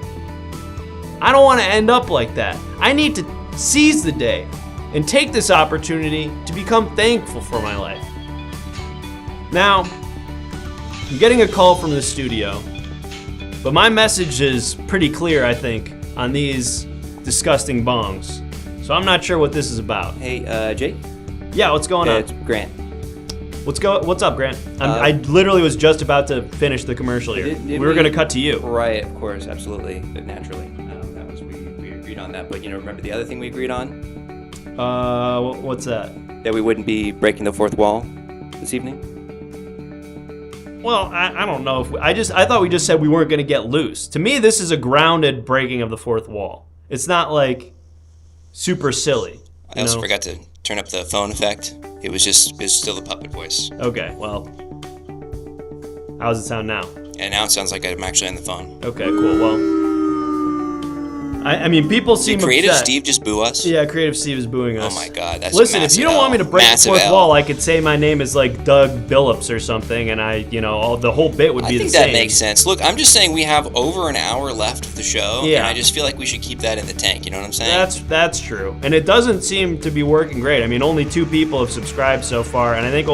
I don't want to end up like that. I need to seize the day and take this opportunity to become thankful for my life. Now, I'm getting a call from the studio, but my message is pretty clear, I think, on these disgusting bongs. So I'm not sure what this is about. Hey, Jake? Yeah, what's going on? It's Grant. What's up, Grant? I literally was just about to finish the commercial here. We were going to cut to you. Right, of course, absolutely, naturally. We agreed on that. But remember the other thing we agreed on? What's that? That we wouldn't be breaking the fourth wall this evening? Well, I don't know if I thought we just said we weren't going to get loose. To me, this is a grounded breaking of the fourth wall. It's not like super silly. I also forgot to turn up the phone effect. It was still the puppet voice. Okay, well, how does it sound now? And now it sounds like I'm actually on the phone. Okay, cool. Well, I mean, people seem Did Creative upset. Steve just boo us? Yeah, Creative Steve is booing us. Oh my God, that's Listen, a if you don't want me to break the fourth L. wall, I could say my name is like Doug Billups or something, and the whole bit would be the same. I think that makes sense. Look, I'm just saying we have over an hour left of the show, Yeah. and I just feel like we should keep that in the tank. You know what I'm saying? That's true, and it doesn't seem to be working great. I mean, only 2 people have subscribed so far, and I think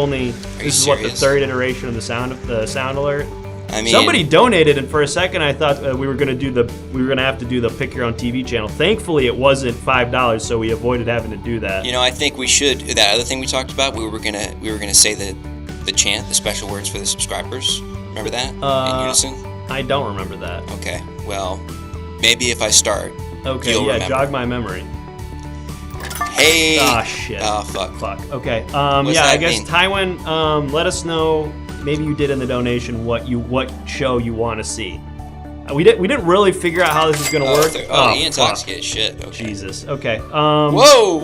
this is what the third iteration of the sound alert. I mean, somebody donated, and for a second I thought we were gonna have to do the pick your own TV channel. Thankfully, it wasn't $5, so we avoided having to do that. You know, I think we should. That other thing we talked about, we were gonna say the chant, the special words for the subscribers. Remember that in unison? I don't remember that. Okay, well, maybe if I start. Okay, you'll yeah, remember. jog my memory. Hey. Ah, shit. Oh, fuck. Okay. What's yeah, that I guess mean? Tywin, let us know. Maybe you did in the donation what show you want to see. We didn't really figure out how this is gonna work. Intoxicated shit. Okay. Jesus. Okay. Whoa.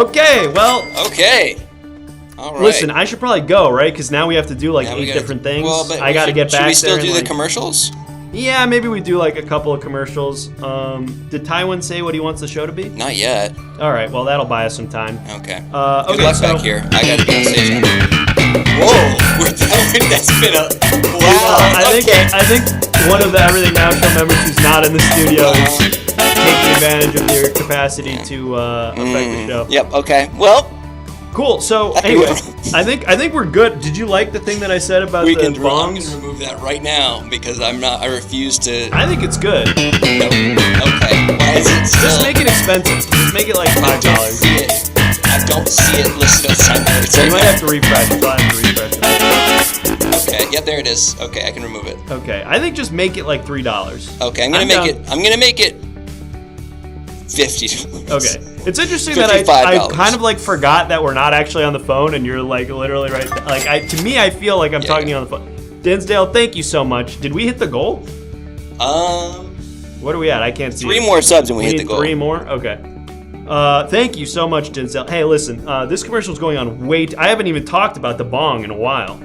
Okay. Well. Okay. All right. Listen, I should probably go, right? Because now we have to do like 8 different things. Well, but I got to get back there. Should we still do the and, commercials? Yeah, maybe we do like a couple of commercials. Did Tywin say what he wants the show to be? Not yet. All right. Well, that'll buy us some time. Okay. Good luck back here. I gotta be on stage. Whoa! That's been a wow. I think one of the Everything Now Show members who's not in the studio is taking advantage of your capacity to affect the show. Yep. Okay. Well. Cool. So anyway, I think we're good. Did you like the thing that I said about the bongs? I'm gonna remove that right now because I refuse to. I think it's good. No. Okay. Why is it still? Just make it expensive. Just make it like $5. I don't see it listed on Sunday. You might have to refresh. You'll have to refresh it. Okay. Yeah, there it is. Okay, I can remove it. Okay. I think just make it like $3. Okay, I'm gonna make it $50. Okay. It's interesting that I kind of like forgot that we're not actually on the phone and you're like literally right there. Like to me I feel like I'm talking to you on the phone. Dinsdale, thank you so much. Did we hit the goal? What are we at? I can't see. 3 more subs and we hit the goal. 3 more? Okay. Thank you so much, Dinsdale. Hey, listen, this commercial is going on I haven't even talked about the bong in a while.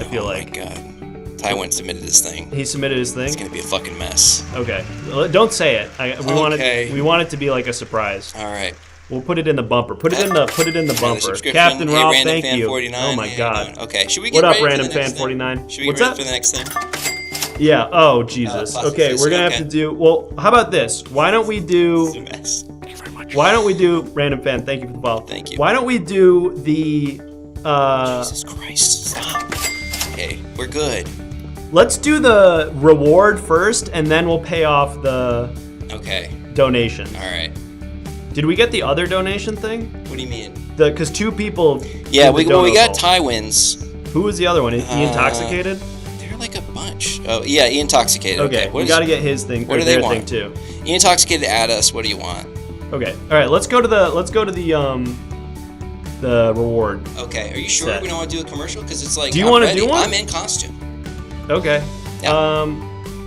I feel like. Oh my god. Tywin submitted his thing. He submitted his thing? It's gonna be a fucking mess. Okay. Don't say it. We want it to be like a surprise. Alright. We'll put it in the bumper. Put it in the bumper. Captain hey, Rob, Random thank Fan you. 49. Oh my god. Okay, should we get what up, ready Random for the Fan next 49? Thing? Should we What's get ready up? for the next thing? Yeah. Oh Jesus. Okay, we're gonna have to do. Well, how about this? Why don't we do? It's a mess. Thank you very much. Why don't we do Random Fan? Thank you for the follow. Thank you. Why don't we do the? Jesus Christ! Stop. Okay, we're good. Let's do the reward first, and then we'll pay off the donation. All right. Did we get the other donation thing? What do you mean? Because 2 people. Yeah, we got Tywin's. Who was the other one? Intoxicated? They're like a bunch. Oh yeah, Intoxicated. Okay, we gotta get his thing. What do they want? Thing too. Intoxicated, add us. What do you want? Okay. All right. Let's go to the reward. Okay. Are you sure we don't want to do a commercial? Because it's like. Do you want to do one? I'm in costume. Okay. Yeah. All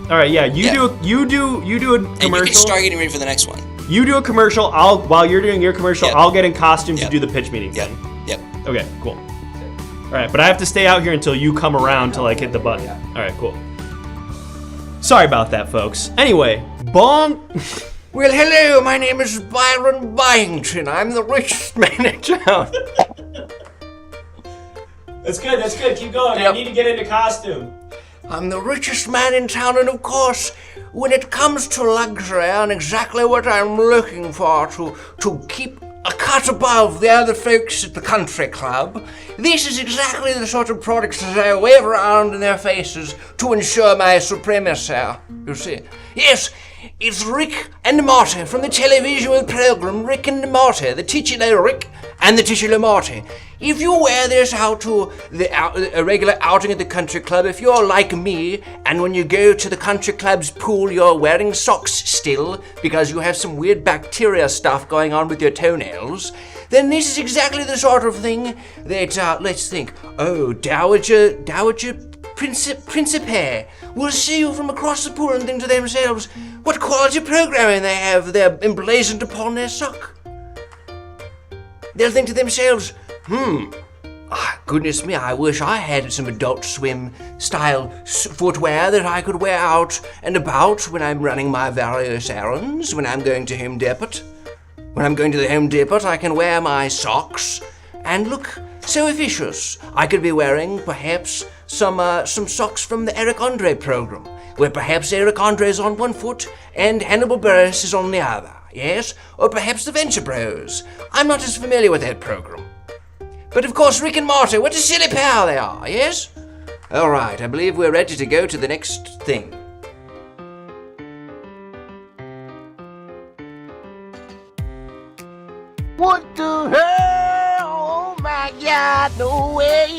right. Yeah. You do a commercial. And you can start getting ready for the next one. You do a commercial. While you're doing your commercial, I'll get in costume to do the pitch meeting Yep. thing. Yep. Okay. Cool. All right. But I have to stay out here until you come around to like hit the button. All right. Cool. Sorry about that, folks. Anyway, bong. Well, hello. My name is Byron Byington. I'm the richest man in town. That's good. That's good. Keep going. I need to get into costume. I'm the richest man in town, and of course, when it comes to luxury and exactly what I'm looking for to keep a cut above the other folks at the country club, this is exactly the sort of products that I wave around in their faces to ensure my supremacy, you see. Yes, It's Rick and Morty from the televisual program Rick and Morty, the titular Rick and the titular Morty. If you wear this out to a regular outing at the country club, if you're like me, and when you go to the country club's pool you're wearing socks still because you have some weird bacteria stuff going on with your toenails, then this is exactly the sort of thing that, let's think, Dowager Principe will see you from across the pool and think to themselves, what quality programming they have there emblazoned upon their sock. They'll think to themselves, goodness me, I wish I had some Adult Swim style footwear that I could wear out and about when I'm running my various errands, when I'm going to Home Depot. When I'm going to the Home Depot, I can wear my socks and look so officious. I could be wearing, perhaps, some socks from the Eric Andre program, where perhaps Eric Andre is on one foot and Hannibal Buress is on the other, yes? Or perhaps the Venture Bros. I'm not as familiar with that program. But of course, Rick and Morty, what a silly pair they are, yes? All right, I believe we're ready to go to the next thing. What the hell? Oh my God, no way.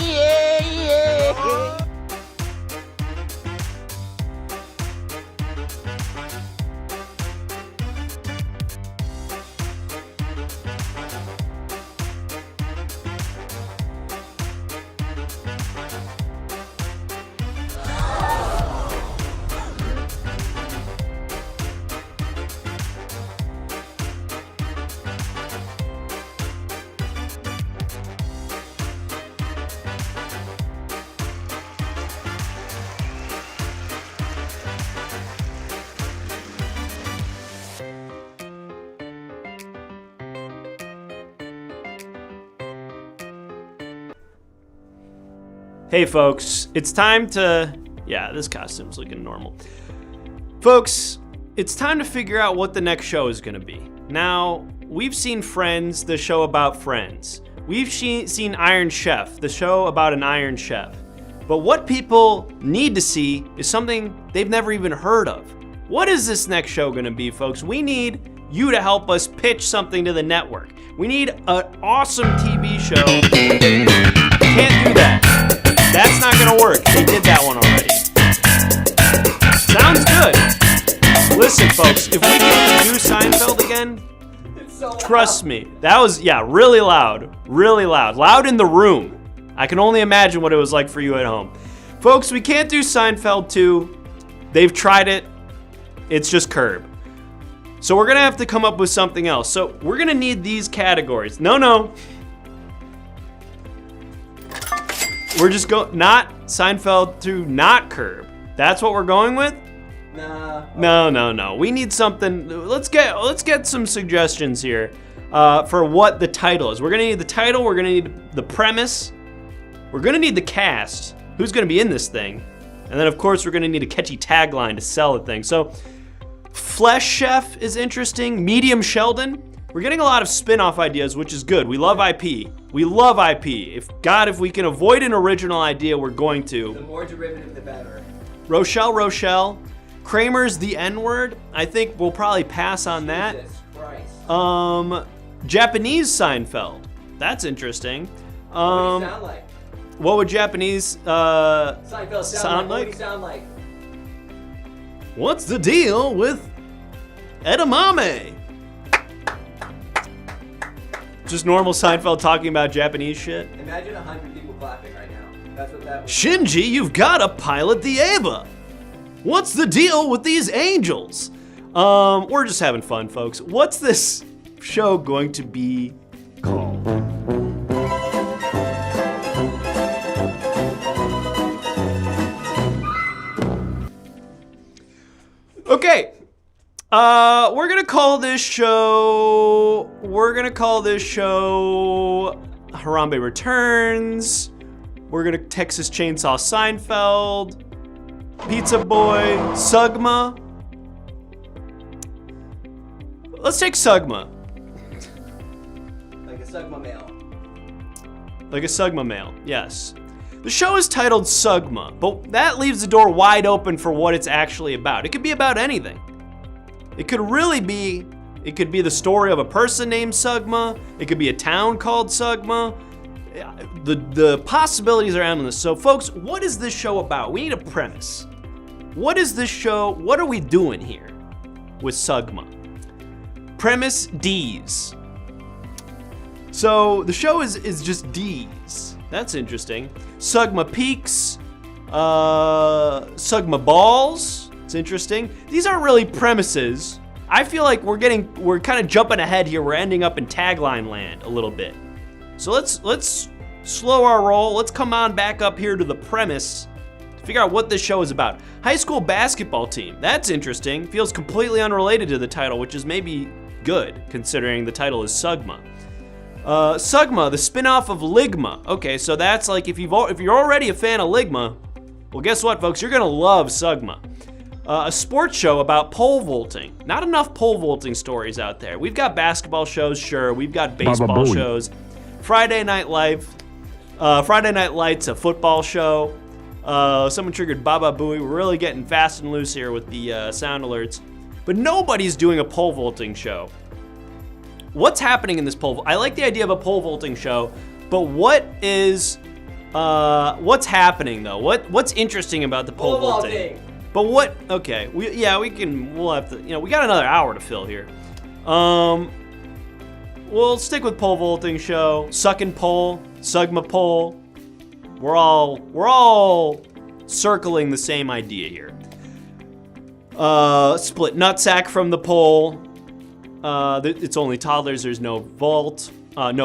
Hey folks, it's time to... Yeah, this costume's looking normal. Folks, it's time to figure out what the next show is gonna be. Now, we've seen Friends, the show about friends. We've seen Iron Chef, the show about an Iron Chef. But what people need to see is something they've never even heard of. What is this next show gonna be, folks? We need you to help us pitch something to the network. We need an awesome TV show. Can't do that. That's not gonna work. They did that one already. Sounds good. Listen, folks, if we can do Seinfeld again, trust me, that was, really loud. Really loud. Loud in the room. I can only imagine what it was like for you at home. Folks, we can't do Seinfeld 2. They've tried it. It's just Curb. So we're gonna have to come up with something else. So we're gonna need these categories. No. We're just not Seinfeld to not Curb. That's what we're going with? Nah. No. We need something. Let's get some suggestions here for what the title is. We're gonna need the title. We're gonna need the premise. We're gonna need the cast. Who's gonna be in this thing? And then of course we're gonna need a catchy tagline to sell the thing. So, Flesh Chef is interesting. Medium Sheldon. We're getting a lot of spin-off ideas, which is good. We love IP. We love IP. If we can avoid an original idea, we're going to. The more derivative, the better. Rochelle. Kramer's the N-word. I think we'll probably pass on that. Jesus Christ. Japanese Seinfeld. That's interesting. What would he sound like? What would Japanese Seinfeld sound like? What would he sound like? What's the deal with edamame? Just normal Seinfeld talking about Japanese shit. Imagine 100 people clapping right now. That's what that was. Shinji, you've got to pilot the Eva. What's the deal with these angels? We're just having fun, folks. What's this show going to be called? Okay. We're gonna call this show Harambe Returns. We're gonna Texas Chainsaw Seinfeld, Pizza Boy, Sugma. Let's take Sugma. Like a Sugma male. Like a Sugma male, yes. The show is titled Sugma, but that leaves the door wide open for what it's actually about. It could be about anything. It could really be, it could be the story of a person named Sugma. It could be a town called Sugma. The possibilities are endless. So folks, what is this show about? We need a premise. What is this show? What are we doing here with Sugma? Premise D's. So the show is just D's. That's interesting. Sugma Peaks, Sugma Balls. It's interesting. These aren't really premises. I feel like we're kind of jumping ahead here. We're ending up in tagline land a little bit. So let's slow our roll. Let's come on back up here to the premise to figure out what this show is about. High school basketball team. That's interesting. Feels completely unrelated to the title, which is maybe good considering the title is Sugma. Sugma, the spin-off of Ligma. Okay, so that's like if you're already a fan of Ligma, well, guess what, folks? You're gonna love Sugma. A sports show about pole vaulting. Not enough pole vaulting stories out there. We've got basketball shows, sure. We've got baseball shows. Friday Night Lights, a football show. Someone triggered Baba Booey. We're really getting fast and loose here with the sound alerts. But nobody's doing a pole vaulting show. What's happening in this pole? I like the idea of a pole vaulting show, but what's happening though? What's interesting about the pole vaulting? But what? Okay, we'll have to. We got another hour to fill here. We'll stick with pole vaulting show. Sucking pole, Sugma pole. We're all circling the same idea here. Split nutsack from the pole. It's only toddlers. There's no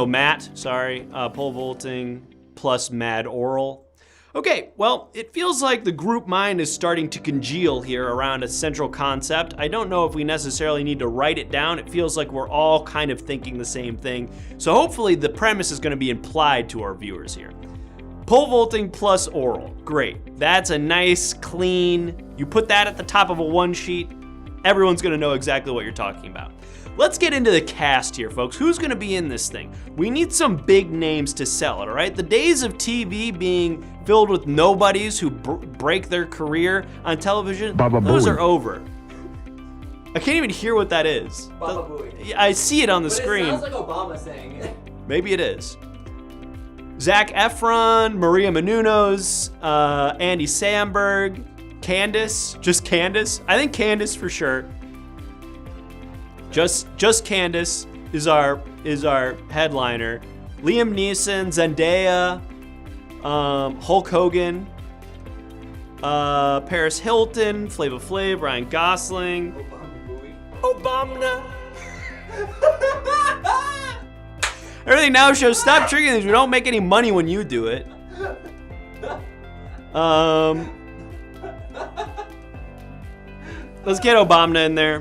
mat. Sorry. Pole vaulting plus mad oral. Okay, well, it feels like the group mind is starting to congeal here around a central concept. I don't know if we necessarily need to write it down. It feels like we're all kind of thinking the same thing. So hopefully the premise is going to be implied to our viewers here. Pole vaulting plus oral. Great. That's a nice, clean, you put that at the top of a one sheet, everyone's going to know exactly what you're talking about. Let's get into the cast here, folks. Who's going to be in this thing? We need some big names to sell it, all right? The days of TV being filled with nobodies who break their career on television, those are over. I can't even hear what that is. Baba Booey. I see it on the screen. It sounds like Obama saying it. Maybe it is. Zac Efron, Maria Menounos, Andy Samberg, Candace. Just Candace. I think Candace for sure. Just Candace is our headliner. Liam Neeson, Zendaya, Hulk Hogan, Paris Hilton, Flava Flav, Ryan Gosling, Obama. Everything Now Show, stop triggering these. We don't make any money when you do it. Let's get Obama in there.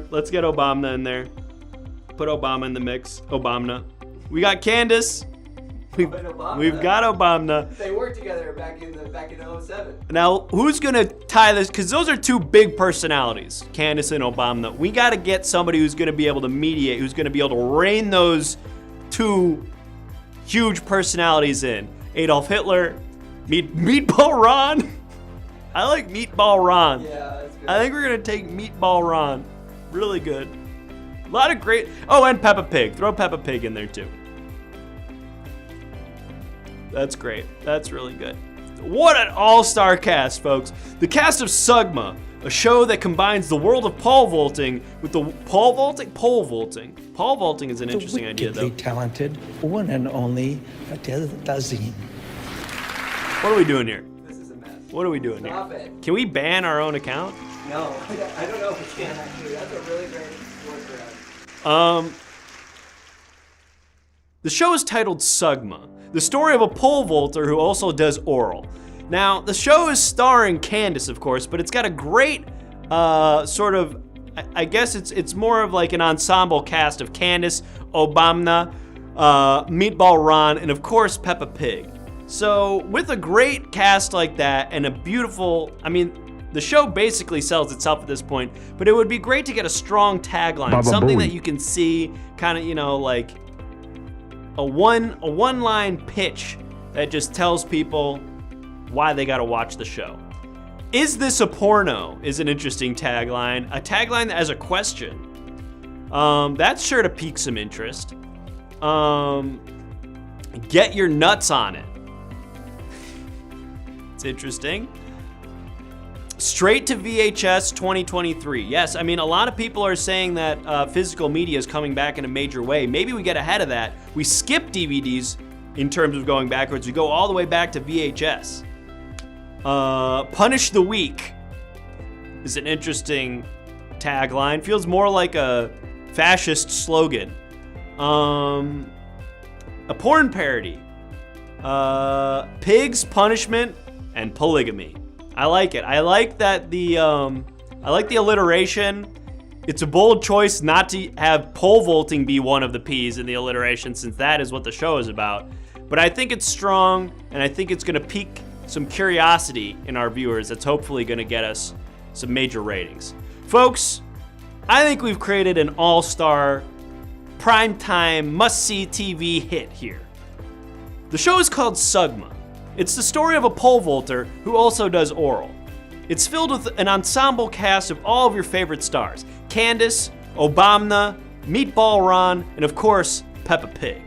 Put Obama in the mix. Obama. We got Candace. We've got Obama. They worked together back in 07. Now, who's gonna tie this? Because those are two big personalities, Candace and Obama. We got to get somebody who's gonna be able to mediate, who's gonna be able to rein those two huge personalities in. Adolf Hitler, Meatball Ron. I like Meatball Ron. Yeah, that's good. I think we're gonna take Meatball Ron. Really good. A lot of great. Oh, and Peppa Pig. Throw Peppa Pig in there too. That's great. That's really good. What an all-star cast, folks. The cast of Sugma, a show that combines the world of pole vaulting with the pole vaulting. Pole vaulting is an interesting idea, though. Talented, one and only Adele Dazeem. What are we doing here? This is a mess. What are we doing Stop here? it. Can we ban our own account? No, I don't know if we can actually. That's a really great workaround. The show is titled Sugma, the story of a pole vaulter who also does oral. Now, the show is starring Candace, of course, but it's got a great sort of, I guess it's more of like an ensemble cast of Candace, Obama, Meatball Ron, and of course Peppa Pig. So with a great cast like that and a beautiful, the show basically sells itself at this point, but it would be great to get a strong tagline, something that you can see, kind of, like a one-line pitch that just tells people why they gotta watch the show. Is this a porno? Is an interesting tagline. A tagline that has a question. That's sure to pique some interest. Get your nuts on it. It's interesting. Straight to VHS 2023. Yes, I mean, a lot of people are saying that physical media is coming back in a major way. Maybe we get ahead of that. We skip DVDs in terms of going backwards. We go all the way back to VHS. Punish the weak is an interesting tagline. Feels more like a fascist slogan. A porn parody. Pigs, punishment, and polygamy. I like it. I like that the alliteration. It's a bold choice not to have pole vaulting be one of the P's in the alliteration, since that is what the show is about. But I think it's strong, and I think it's going to pique some curiosity in our viewers. That's hopefully going to get us some major ratings. Folks, I think we've created an all-star, primetime, must-see TV hit here. The show is called Sugma. It's the story of a pole vaulter who also does oral. It's filled with an ensemble cast of all of your favorite stars. Candace, Obama, Meatball Ron, and of course, Peppa Pig.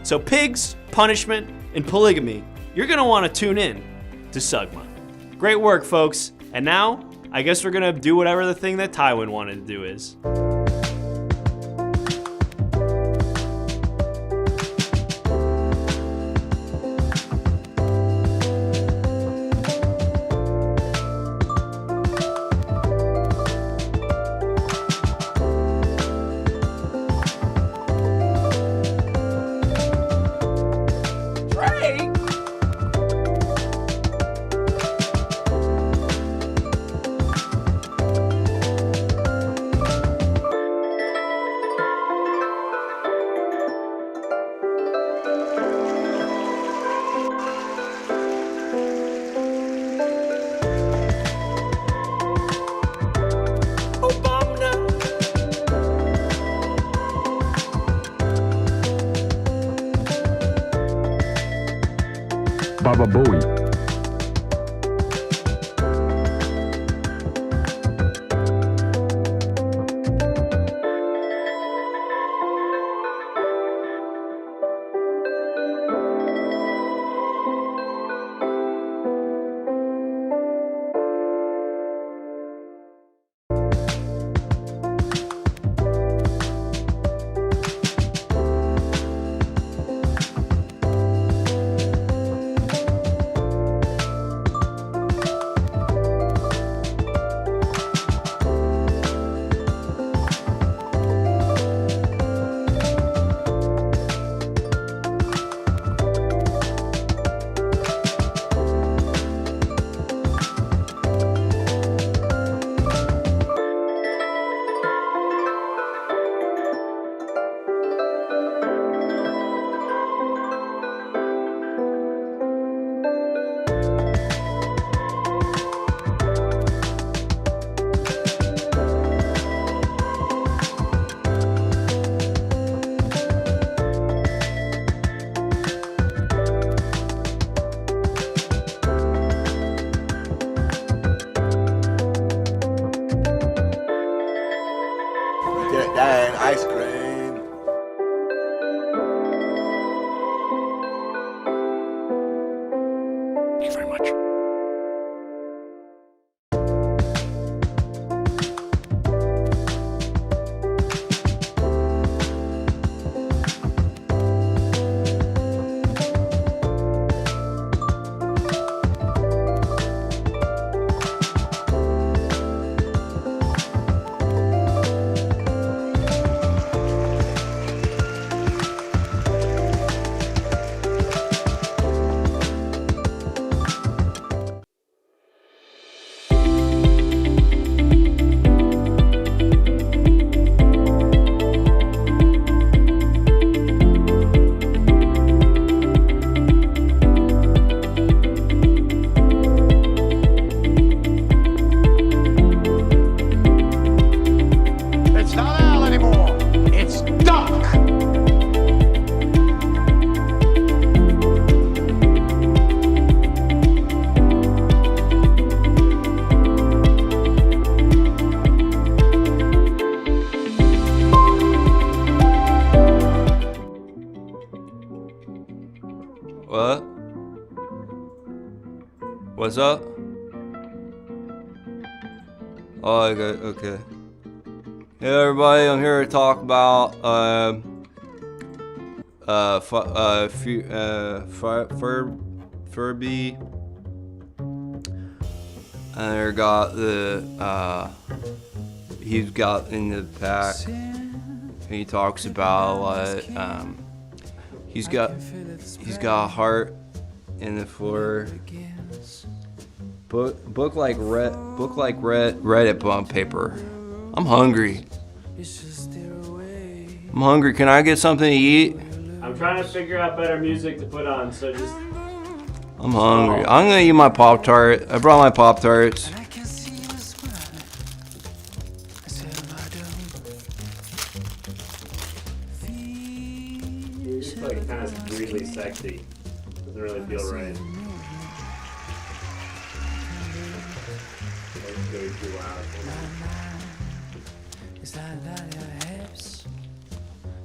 So pigs, punishment, and polygamy, you're gonna wanna tune in to Sugma. Great work, folks. And now, I guess we're gonna do whatever the thing that Tywin wanted to do is. Baba Bowie. Ice cream. Thank you very much. What's up? Oh, okay. Hey everybody, I'm here to talk about Furby. And I got the he's got in the back. And he talks about he's got a heart in the floor. Book like Reddit bump paper. I'm hungry. Can I get something to eat? I'm trying to figure out better music to put on, so just... I'm hungry. I'm gonna eat my Pop-Tart. I brought my Pop-Tarts. It's like kind of really sexy. Doesn't really feel right. It's way too loud.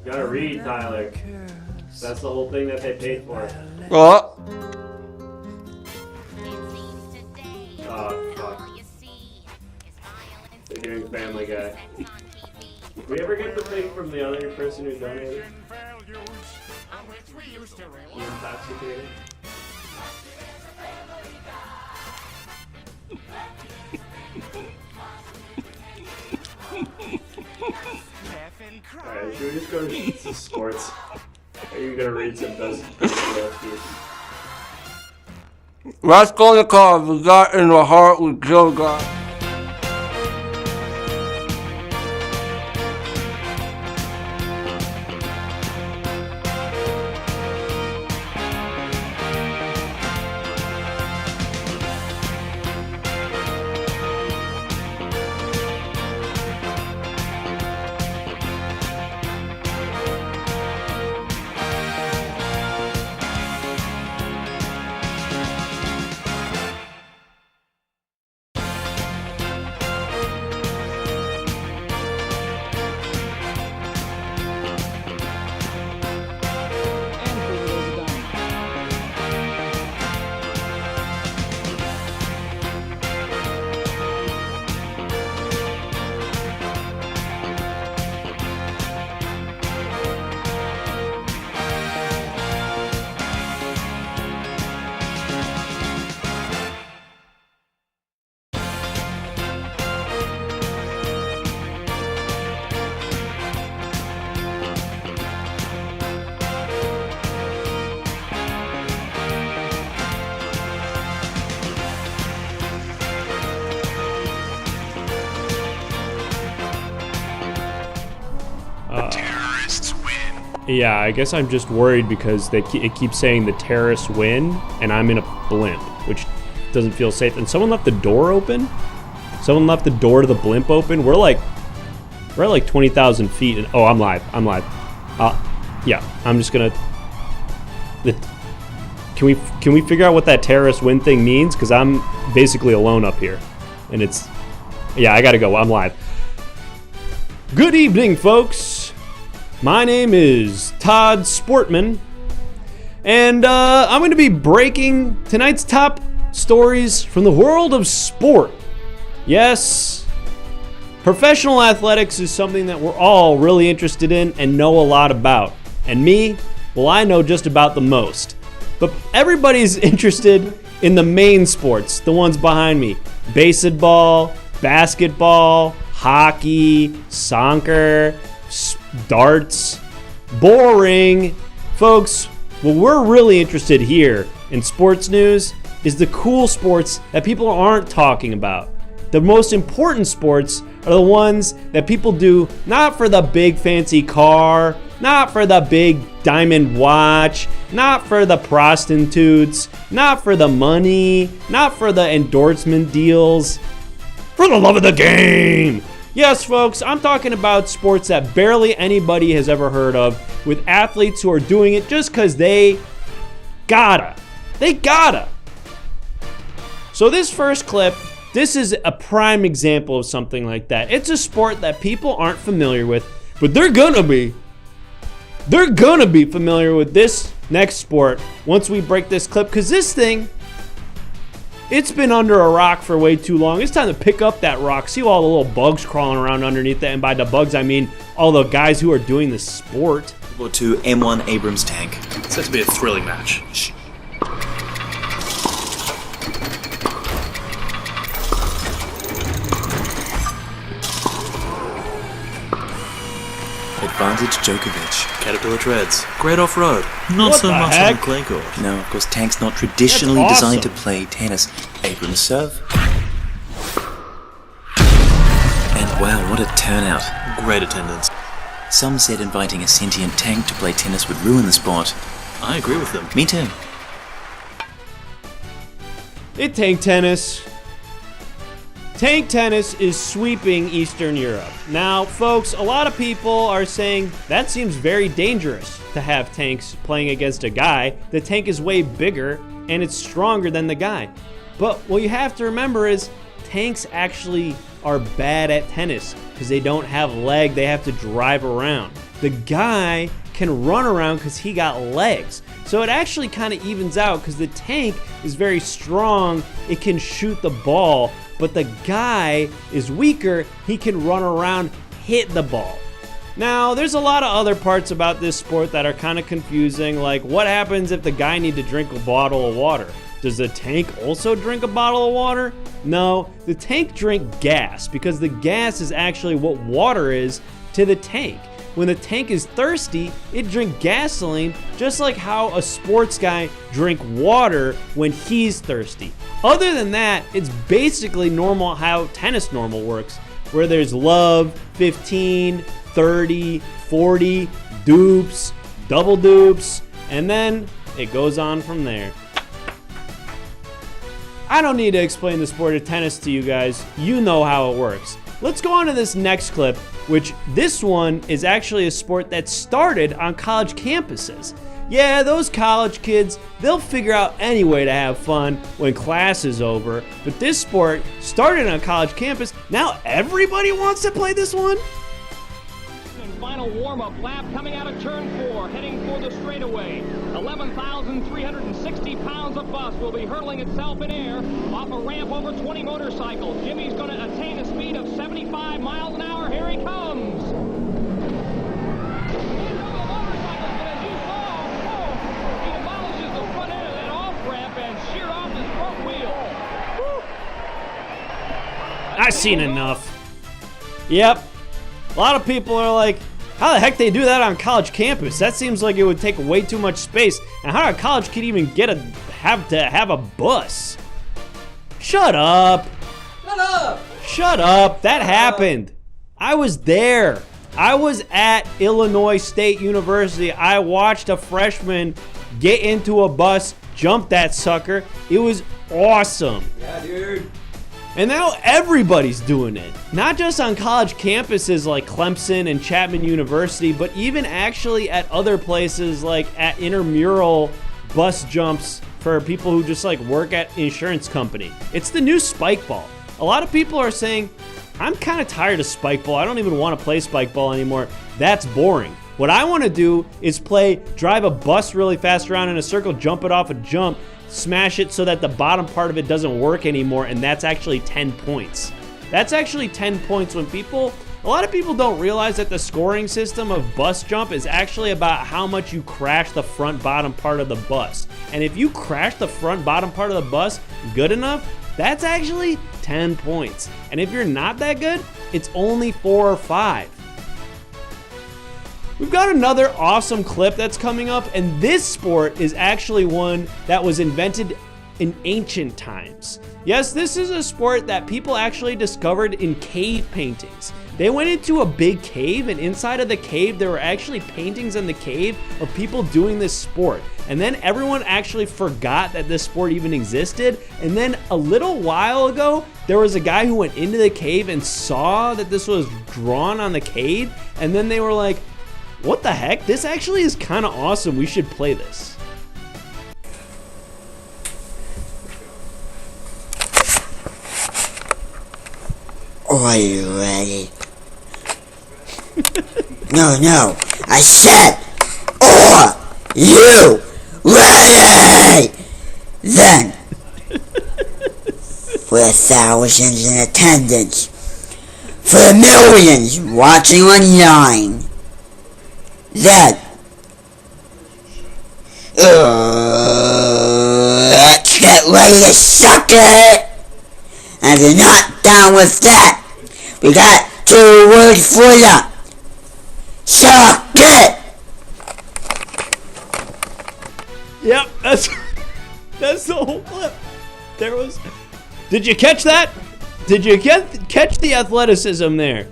You gotta read, Tyler. That's the whole thing that they paid for. Oh. Oh, fuck. They're doing Family Guy. Did we ever get the thing from the other person who donated? You intoxicated? Alright, should we just go to sports? Are you gonna read some dozen? Raskolnikov was got in the heart with Joe God. Yeah, I guess I'm just worried because it keeps saying the terrorists win, and I'm in a blimp, which doesn't feel safe. And someone left the door open? Someone left the door to the blimp open? We're at like 20,000 feet. And, oh, I'm live. Yeah, I'm just gonna... Can we figure out what that terrorist win thing means? Because I'm basically alone up here. And it's... Yeah, I gotta go. I'm live. Good evening, folks. My name is Todd Sportman, and I'm going to be breaking tonight's top stories from the world of sport. Yes, professional athletics is something that we're all really interested in and know a lot about. And me, well, I know just about the most. But everybody's interested in the main sports, the ones behind me. Baseball, basketball, hockey, soccer, darts, boring. Folks, what we're really interested here in sports news is the cool sports that people aren't talking about. The most important sports are the ones that people do not for the big fancy car, not for the big diamond watch, not for the prostitutes, not for the money, not for the endorsement deals, for the love of the game. Yes, folks, I'm talking about sports that barely anybody has ever heard of, with athletes who are doing it just because they gotta. They gotta. So this first clip, this is a prime example of something like that. It's a sport that people aren't familiar with, but they're gonna be. They're gonna be familiar with this next sport once we break this clip, because this thing, It's been under a rock for way too long. It's time to pick up that rock. See all the little bugs crawling around underneath it. And by the bugs, I mean all the guys who are doing the sport. World War II M1 Abrams tank. It's set to be a thrilling match. Shh. Advantage Djokovic. Caterpillar treads. Great off-road. Not What so the much heck? on the clay court. No, of course, tank's not traditionally That's designed awesome. to play tennis. Abrams serve. And wow, what a turnout. Great attendance. Some said inviting a sentient tank to play tennis would ruin the sport. I agree with them. Me too. It tank tennis. Tank tennis is sweeping Eastern Europe. Now, folks, a lot of people are saying that seems very dangerous to have tanks playing against a guy. The tank is way bigger and it's stronger than the guy. But what you have to remember is tanks actually are bad at tennis because they don't have leg, they have to drive around. The guy can run around because he got legs. So it actually kind of evens out because the tank is very strong, it can shoot the ball, but the guy is weaker, he can run around, hit the ball. Now, there's a lot of other parts about this sport that are kind of confusing, like what happens if the guy needs to drink a bottle of water? Does the tank also drink a bottle of water? No, the tank drink gas because the gas is actually what water is to the tank. When the tank is thirsty, it drinks gasoline, just like how a sports guy drink water when he's thirsty. Other than that, it's basically normal how tennis normal works, where there's love, 15, 30, 40, dupes, double dupes, and then it goes on from there. I don't need to explain the sport of tennis to you guys. You know how it works. Let's go on to this next clip, which this one is actually a sport that started on college campuses. Yeah, those college kids, they'll figure out any way to have fun when class is over, but this sport started on a college campus. Now everybody wants to play this one? Final warm-up lap coming out of turn 4, heading for the straightaway. 11,360 pounds of bus will be hurtling itself in air off a ramp over 20 motorcycles. Jimmy's going to attain a speed of 75 miles an hour. Here he comes. He demolishes the front end of that off-ramp and sheared off his front wheel. I've seen enough. Yep. A lot of people are like, how the heck they do that on college campus? That seems like it would take way too much space. And how did a college kid even have to have a bus? Shut up. Shut up. Shut up. That happened. I was there. I was at Illinois State University. I watched a freshman get into a bus, jump that sucker. It was awesome. Yeah, dude. And now everybody's doing it. Not just on college campuses like Clemson and Chapman University, but even actually at other places like at intramural bus jumps for people who just like work at insurance company. It's the new spike ball. A lot of people are saying, I'm kind of tired of spike ball. I don't even want to play spike ball anymore. That's boring. What I want to do is drive a bus really fast around in a circle, jump it off a jump, smash it so that the bottom part of it doesn't work anymore, and that's actually 10 points. That's actually 10 points when a lot of people don't realize that the scoring system of bus jump is actually about how much you crash the front bottom part of the bus. And if you crash the front bottom part of the bus good enough, that's actually 10 points. And if you're not that good, it's only 4 or 5. We've got another awesome clip that's coming up, and this sport is actually one that was invented in ancient times. Yes, this is a sport that people actually discovered in cave paintings. They went into a big cave, and inside of the cave, there were actually paintings in the cave of people doing this sport. And then everyone actually forgot that this sport even existed. And then a little while ago, there was a guy who went into the cave and saw that this was drawn on the cave. And then they were like, what the heck? This actually is kind of awesome. We should play this. Are you ready? No, I said, are you ready? Then, for the thousands in attendance, for the millions watching online. Let's get ready to suck it. And if you're not down with that, we got 2 words for ya. Suck it. Yep, that's the whole clip. There was. Did you catch that? Did you catch the athleticism there?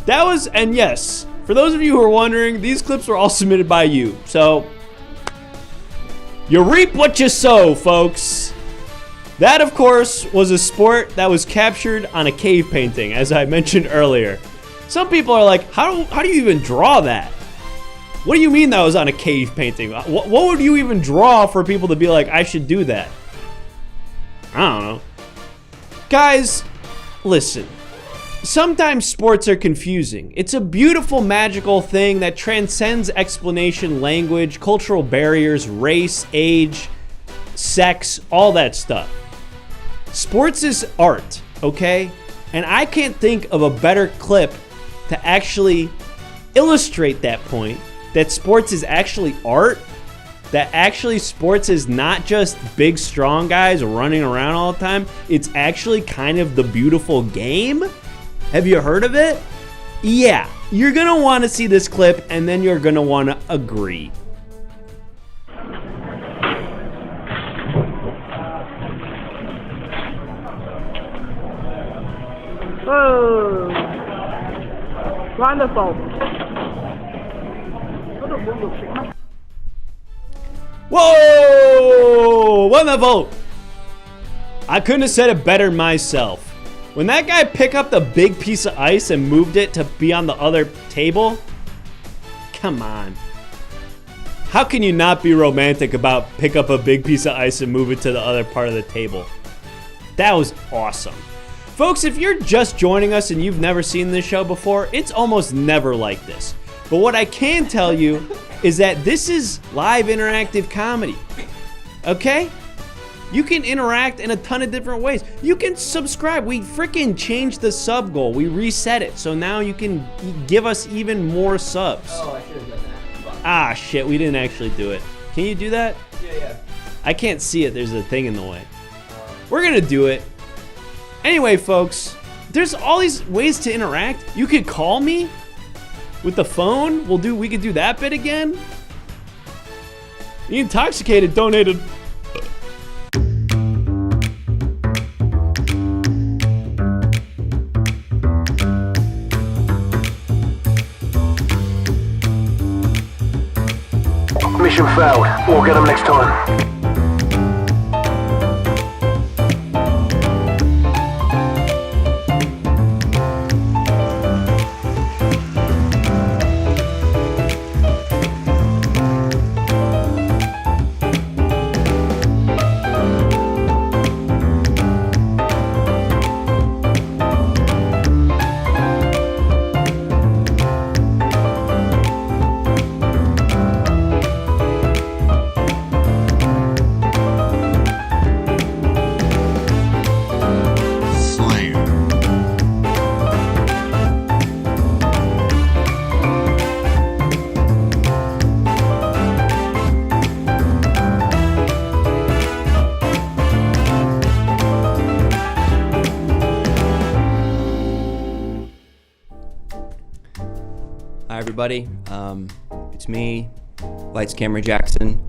That was, and yes, for those of you who are wondering, these clips were all submitted by you. So, you reap what you sow, folks. That, of course, was a sport that was captured on a cave painting, as I mentioned earlier. Some people are like, how do you even draw that? What do you mean that was on a cave painting? What would you even draw for people to be like, I should do that? I don't know. Guys, listen. Sometimes sports are confusing. It's a beautiful, magical thing that transcends explanation, language, cultural barriers, race, age, sex, all that stuff. Sports is art, okay? And I can't think of a better clip to actually illustrate that point, that sports is actually art, that actually sports is not just big, strong guys running around all the time. It's actually kind of the beautiful game. Have you heard of it? Yeah, you're gonna want to see this clip and then you're gonna want to agree. Oh, wonderful. Whoa! Wonderful! I couldn't have said it better myself. When that guy picked up the big piece of ice and moved it to be on the other table, come on. How can you not be romantic about pick up a big piece of ice and move it to the other part of the table? That was awesome. Folks, if you're just joining us and you've never seen this show before, it's almost never like this. But what I can tell you is that this is live interactive comedy, okay? You can interact in a ton of different ways. You can subscribe. We freaking changed the sub goal. We reset it, so now you can give us even more subs. Oh, I should have done that. Ah, shit, we didn't actually do it. Can you do that? Yeah. I can't see it. There's a thing in the way. We're gonna do it. Anyway, folks, there's all these ways to interact. You could call me with the phone. We could do that bit again. The Intoxicated donated. Mission failed. We'll get them next time. Hi everybody, it's me, Lights Camera Jackson.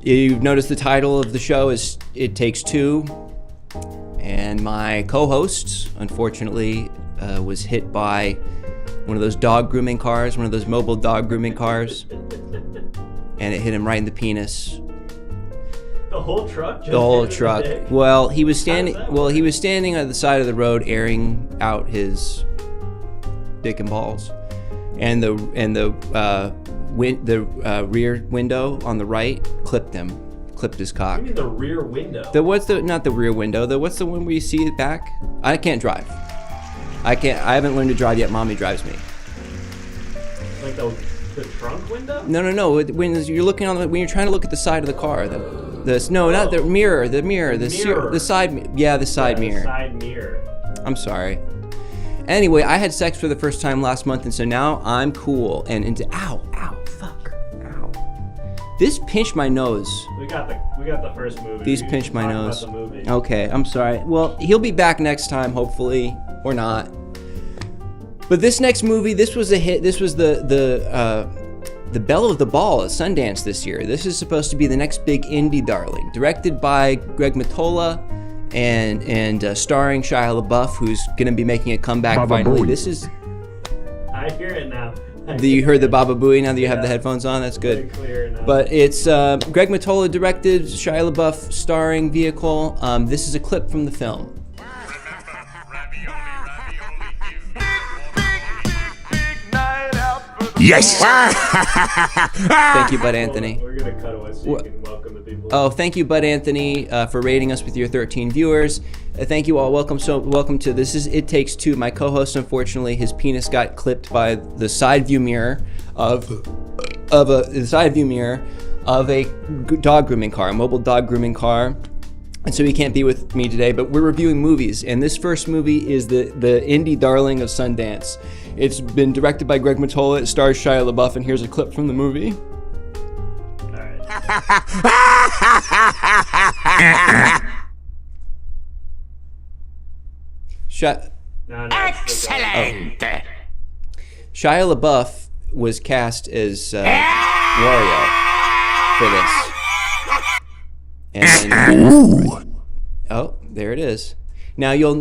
You've noticed the title of the show is It Takes Two, and my co-host, unfortunately, was hit by one of those dog grooming cars, one of those mobile dog grooming cars, and it hit him right in the penis. The whole truck? The whole truck. Well, he was standing on the side of the road airing out his dick and balls, and the rear window on the right clipped his cock. You mean the rear window? Not the rear window. What's the one where you see it back? I can't drive. I haven't learned to drive yet. Mommy drives me. Like the trunk window? No. When you're trying to look at the side of the car, Not the mirror. The mirror. The side. Yeah, the side mirror. Side mirror. I'm sorry. Anyway, I had sex for the first time last month, and so now I'm cool. And into fuck. This pinched my nose. We got the first movie. These We pinched my talked nose. about the movie. Okay, I'm sorry. Well, he'll be back next time, hopefully, or not. But this next movie, this was a hit. This was the belle of the ball at Sundance this year. This is supposed to be the next big indie darling. Directed by Greg Mottola and starring Shia LaBeouf, who's going to be making a comeback Baba finally. Booey. This is... I hear it now. You heard the Baba Booey now that you have the headphones on? That's good. Clear now. But it's Greg Mottola directed, Shia LaBeouf starring vehicle. This is a clip from the film. Yes! Thank you, Bud Anthony. We're going to cut away so you can welcome the people. Oh, thank you, Bud Anthony, for rating us with your 13 viewers. Thank you all. Welcome to This Is It Takes Two. My co-host, unfortunately, his penis got clipped by the side view mirror of a dog grooming car, a mobile dog grooming car. And so he can't be with me today, but we're reviewing movies. And this first movie is the indie darling of Sundance. It's been directed by Greg Mottola. It stars Shia LaBeouf, and here's a clip from the movie. Excellent. Shia LaBeouf was cast as Wario for this. And there it is. Now I don't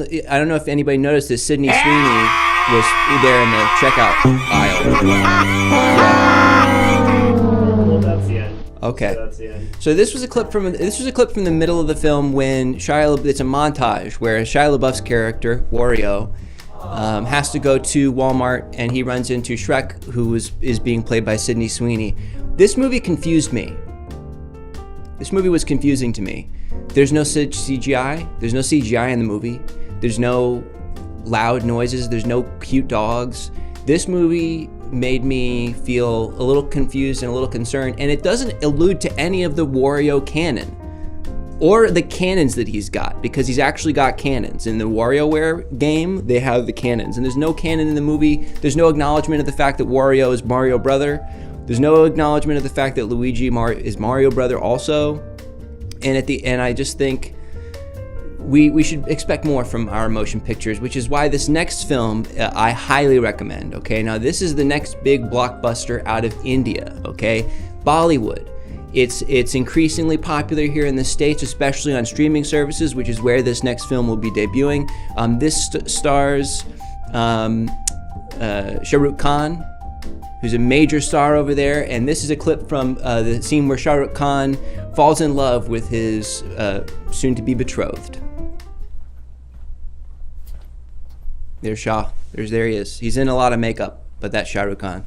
know if anybody noticed this. Sydney Sweeney was there in the checkout aisle. Well, that's the end. Okay. So that's the end. So this was a clip from the middle of the film when it's a montage where Shia LaBeouf's character Wario has to go to Walmart, and he runs into Shrek, who is being played by Sydney Sweeney. This movie confused me. This movie was confusing to me. There's no CGI. There's no CGI in the movie. There's no loud noises. There's no cute dogs. This movie made me feel a little confused and a little concerned, and it doesn't allude to any of the Wario canon or the cannons that he's got, because he's actually got cannons. In the WarioWare game, they have the cannons, and there's no canon in the movie. There's no acknowledgement of the fact that Wario is Mario brother. There's no acknowledgement of the fact that Luigi is Mario brother also. And at the end, I just think we should expect more from our motion pictures, which is why this next film I highly recommend. Okay, now this is the next big blockbuster out of India. Okay, Bollywood. It's increasingly popular here in the States, especially on streaming services, which is where this next film will be debuting. This stars Shah Rukh Khan, who's a major star over there, and this is a clip from the scene where Shah Rukh Khan falls in love with his soon-to-be betrothed. There's Shah. There he is. He's in a lot of makeup, but that's Shah Rukh Khan.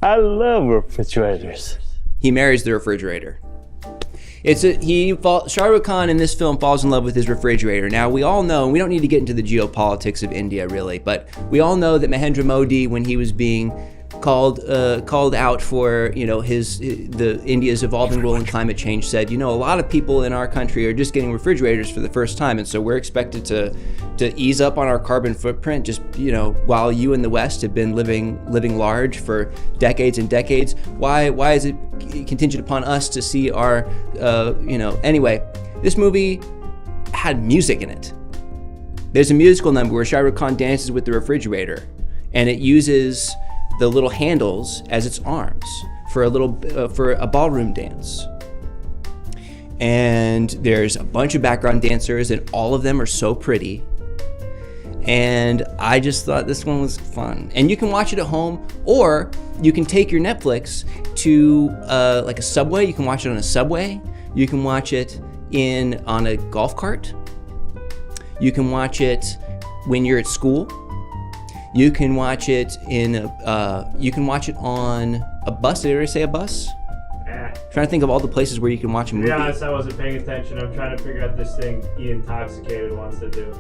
I love refrigerators. He marries the refrigerator. Shah Rukh Khan in this film falls in love with his refrigerator. Now we all know, we don't need to get into the geopolitics of India really, but we all know that Mahendra Modi, when he was being called out for India's evolving role in climate change, said, a lot of people in our country are just getting refrigerators for the first time, and so we're expected to ease up on our carbon footprint. Just while you in the West have been living large for decades and decades, why is it contingent upon us to see our Anyway, this movie had music in it. There's a musical number where Shah Rukh Khan dances with the refrigerator, and it uses the little handles as its arms for a ballroom dance. And there's a bunch of background dancers, and all of them are so pretty. And I just thought this one was fun. And you can watch it at home, or you can take your Netflix to like a subway. You can watch it on a subway. You can watch it on a golf cart. You can watch it when you're at school. You can watch it on a bus. Did I already say a bus? Trying to think of all the places where you can watch a movie. To be honest, I wasn't paying attention. I'm trying to figure out this thing Intoxicated wants to do.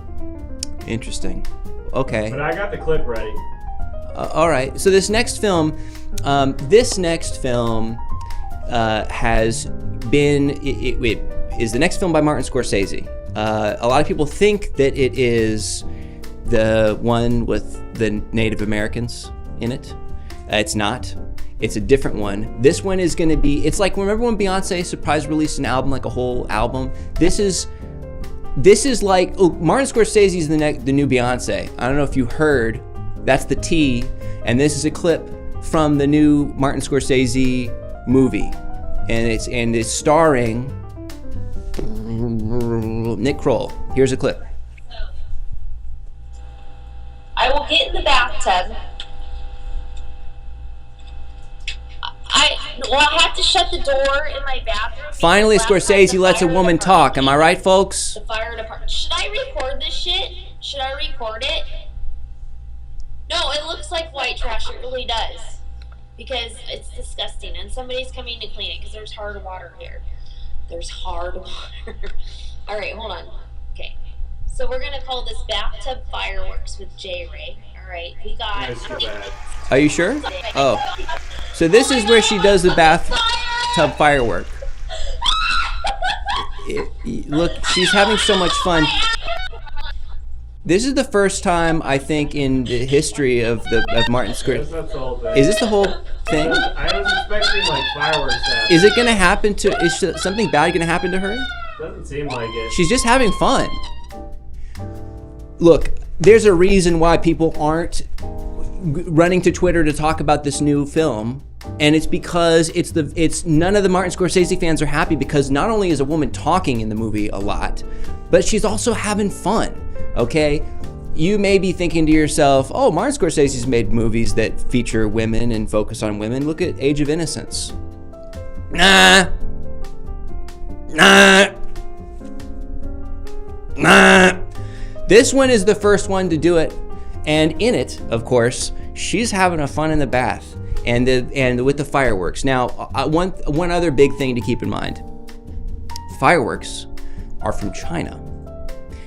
Interesting. Okay. But I got the clip ready. All right. So this next film has been, it is the next film by Martin Scorsese. A lot of people think that it is the one with the Native Americans in it. It's not. It's a different one. This one is going to be, it's like, remember when Beyonce surprise released an album, like a whole album? This is like, Martin Scorsese is the new Beyonce. I don't know if you heard, that's the T, and this is a clip from the new Martin Scorsese movie. And it's starring Nick Kroll. Here's a clip. I will get in the bathtub. I have to shut the door in my bathroom. Finally, Scorsese lets a woman talk. Am I right, folks? The fire department. Should I record this shit? Should I record it? No, it looks like white trash. It really does. Because it's disgusting. And somebody's coming to clean it because there's hard water here. There's hard water. All right, hold on. Okay. So we're going to call this Bathtub Fireworks with J. Ray. All right. We got... Are you sure? Oh. So this is where she does the bathtub firework. Look, she's having so much fun. This is the first time, I think, in the history of Martin Scorsese. Is this the whole thing? I was expecting like fireworks to happen. Is it going to happen to... Is something bad going to happen to her? Doesn't seem like it. She's just having fun. Look, there's a reason why people aren't running to Twitter to talk about this new film, and it's because it's none of the Martin Scorsese fans are happy because not only is a woman talking in the movie a lot, but she's also having fun. Okay, you may be thinking to yourself, "Oh, Martin Scorsese's made movies that feature women and focus on women. Look at Age of Innocence." Nah. This one is the first one to do it. And in it, of course, she's having a fun in the bath and with the fireworks. Now, one other big thing to keep in mind. Fireworks are from China.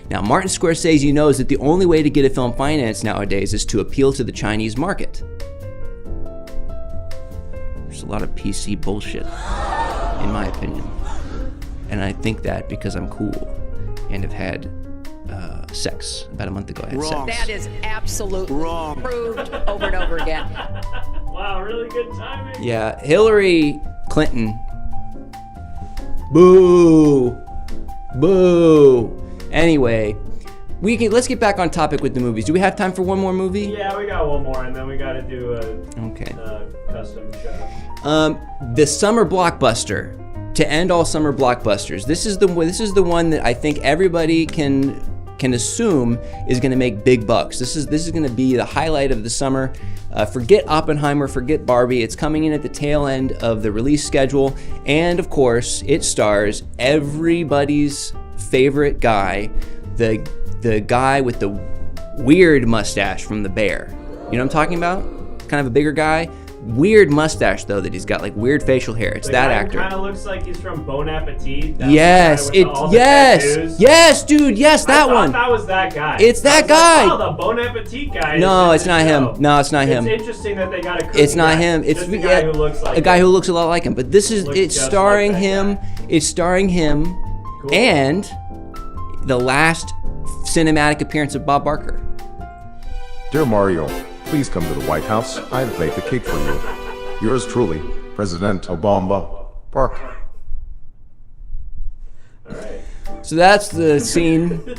Now, Martin Scorsese knows that the only way to get a film financed nowadays is to appeal to the Chinese market. There's a lot of PC bullshit, in my opinion. And I think that because I'm cool and have had sex. About a month ago, I had sex. That is absolutely wrong. Proved over and over again. Wow, really good timing. Yeah, Hillary Clinton. Boo. Boo. Anyway, let's get back on topic with the movies. Do we have time for one more movie? Yeah, we got one more, and then we got to do a custom show. The summer blockbuster. To end all summer blockbusters. This is the one that I think everybody can assume is going to make big bucks. This is going to be the highlight of the summer. Forget Oppenheimer, forget Barbie. It's coming in at the tail end of the release schedule, and of course, it stars everybody's favorite guy, the guy with the weird mustache from The Bear. You know what I'm talking about? Kind of a bigger guy. Weird mustache though that he's got, like weird facial hair. It's that actor. Kind of looks like he's from Bon Appetit. Yes, yes, dude, yes, that one. I thought that was that guy. It's that guy. Like, oh, the Bon Appetit guy. No, it's not him. No, it's not him. It's interesting that they got a. It's not him. It's a guy who looks like a guy who looks a lot like him. But this is it's starring him. It's starring him, and the last cinematic appearance of Bob Barker. Dear Mario, please come to the White House. I've baked a cake for you. Yours truly, President Obama. Barker. So that's the scene.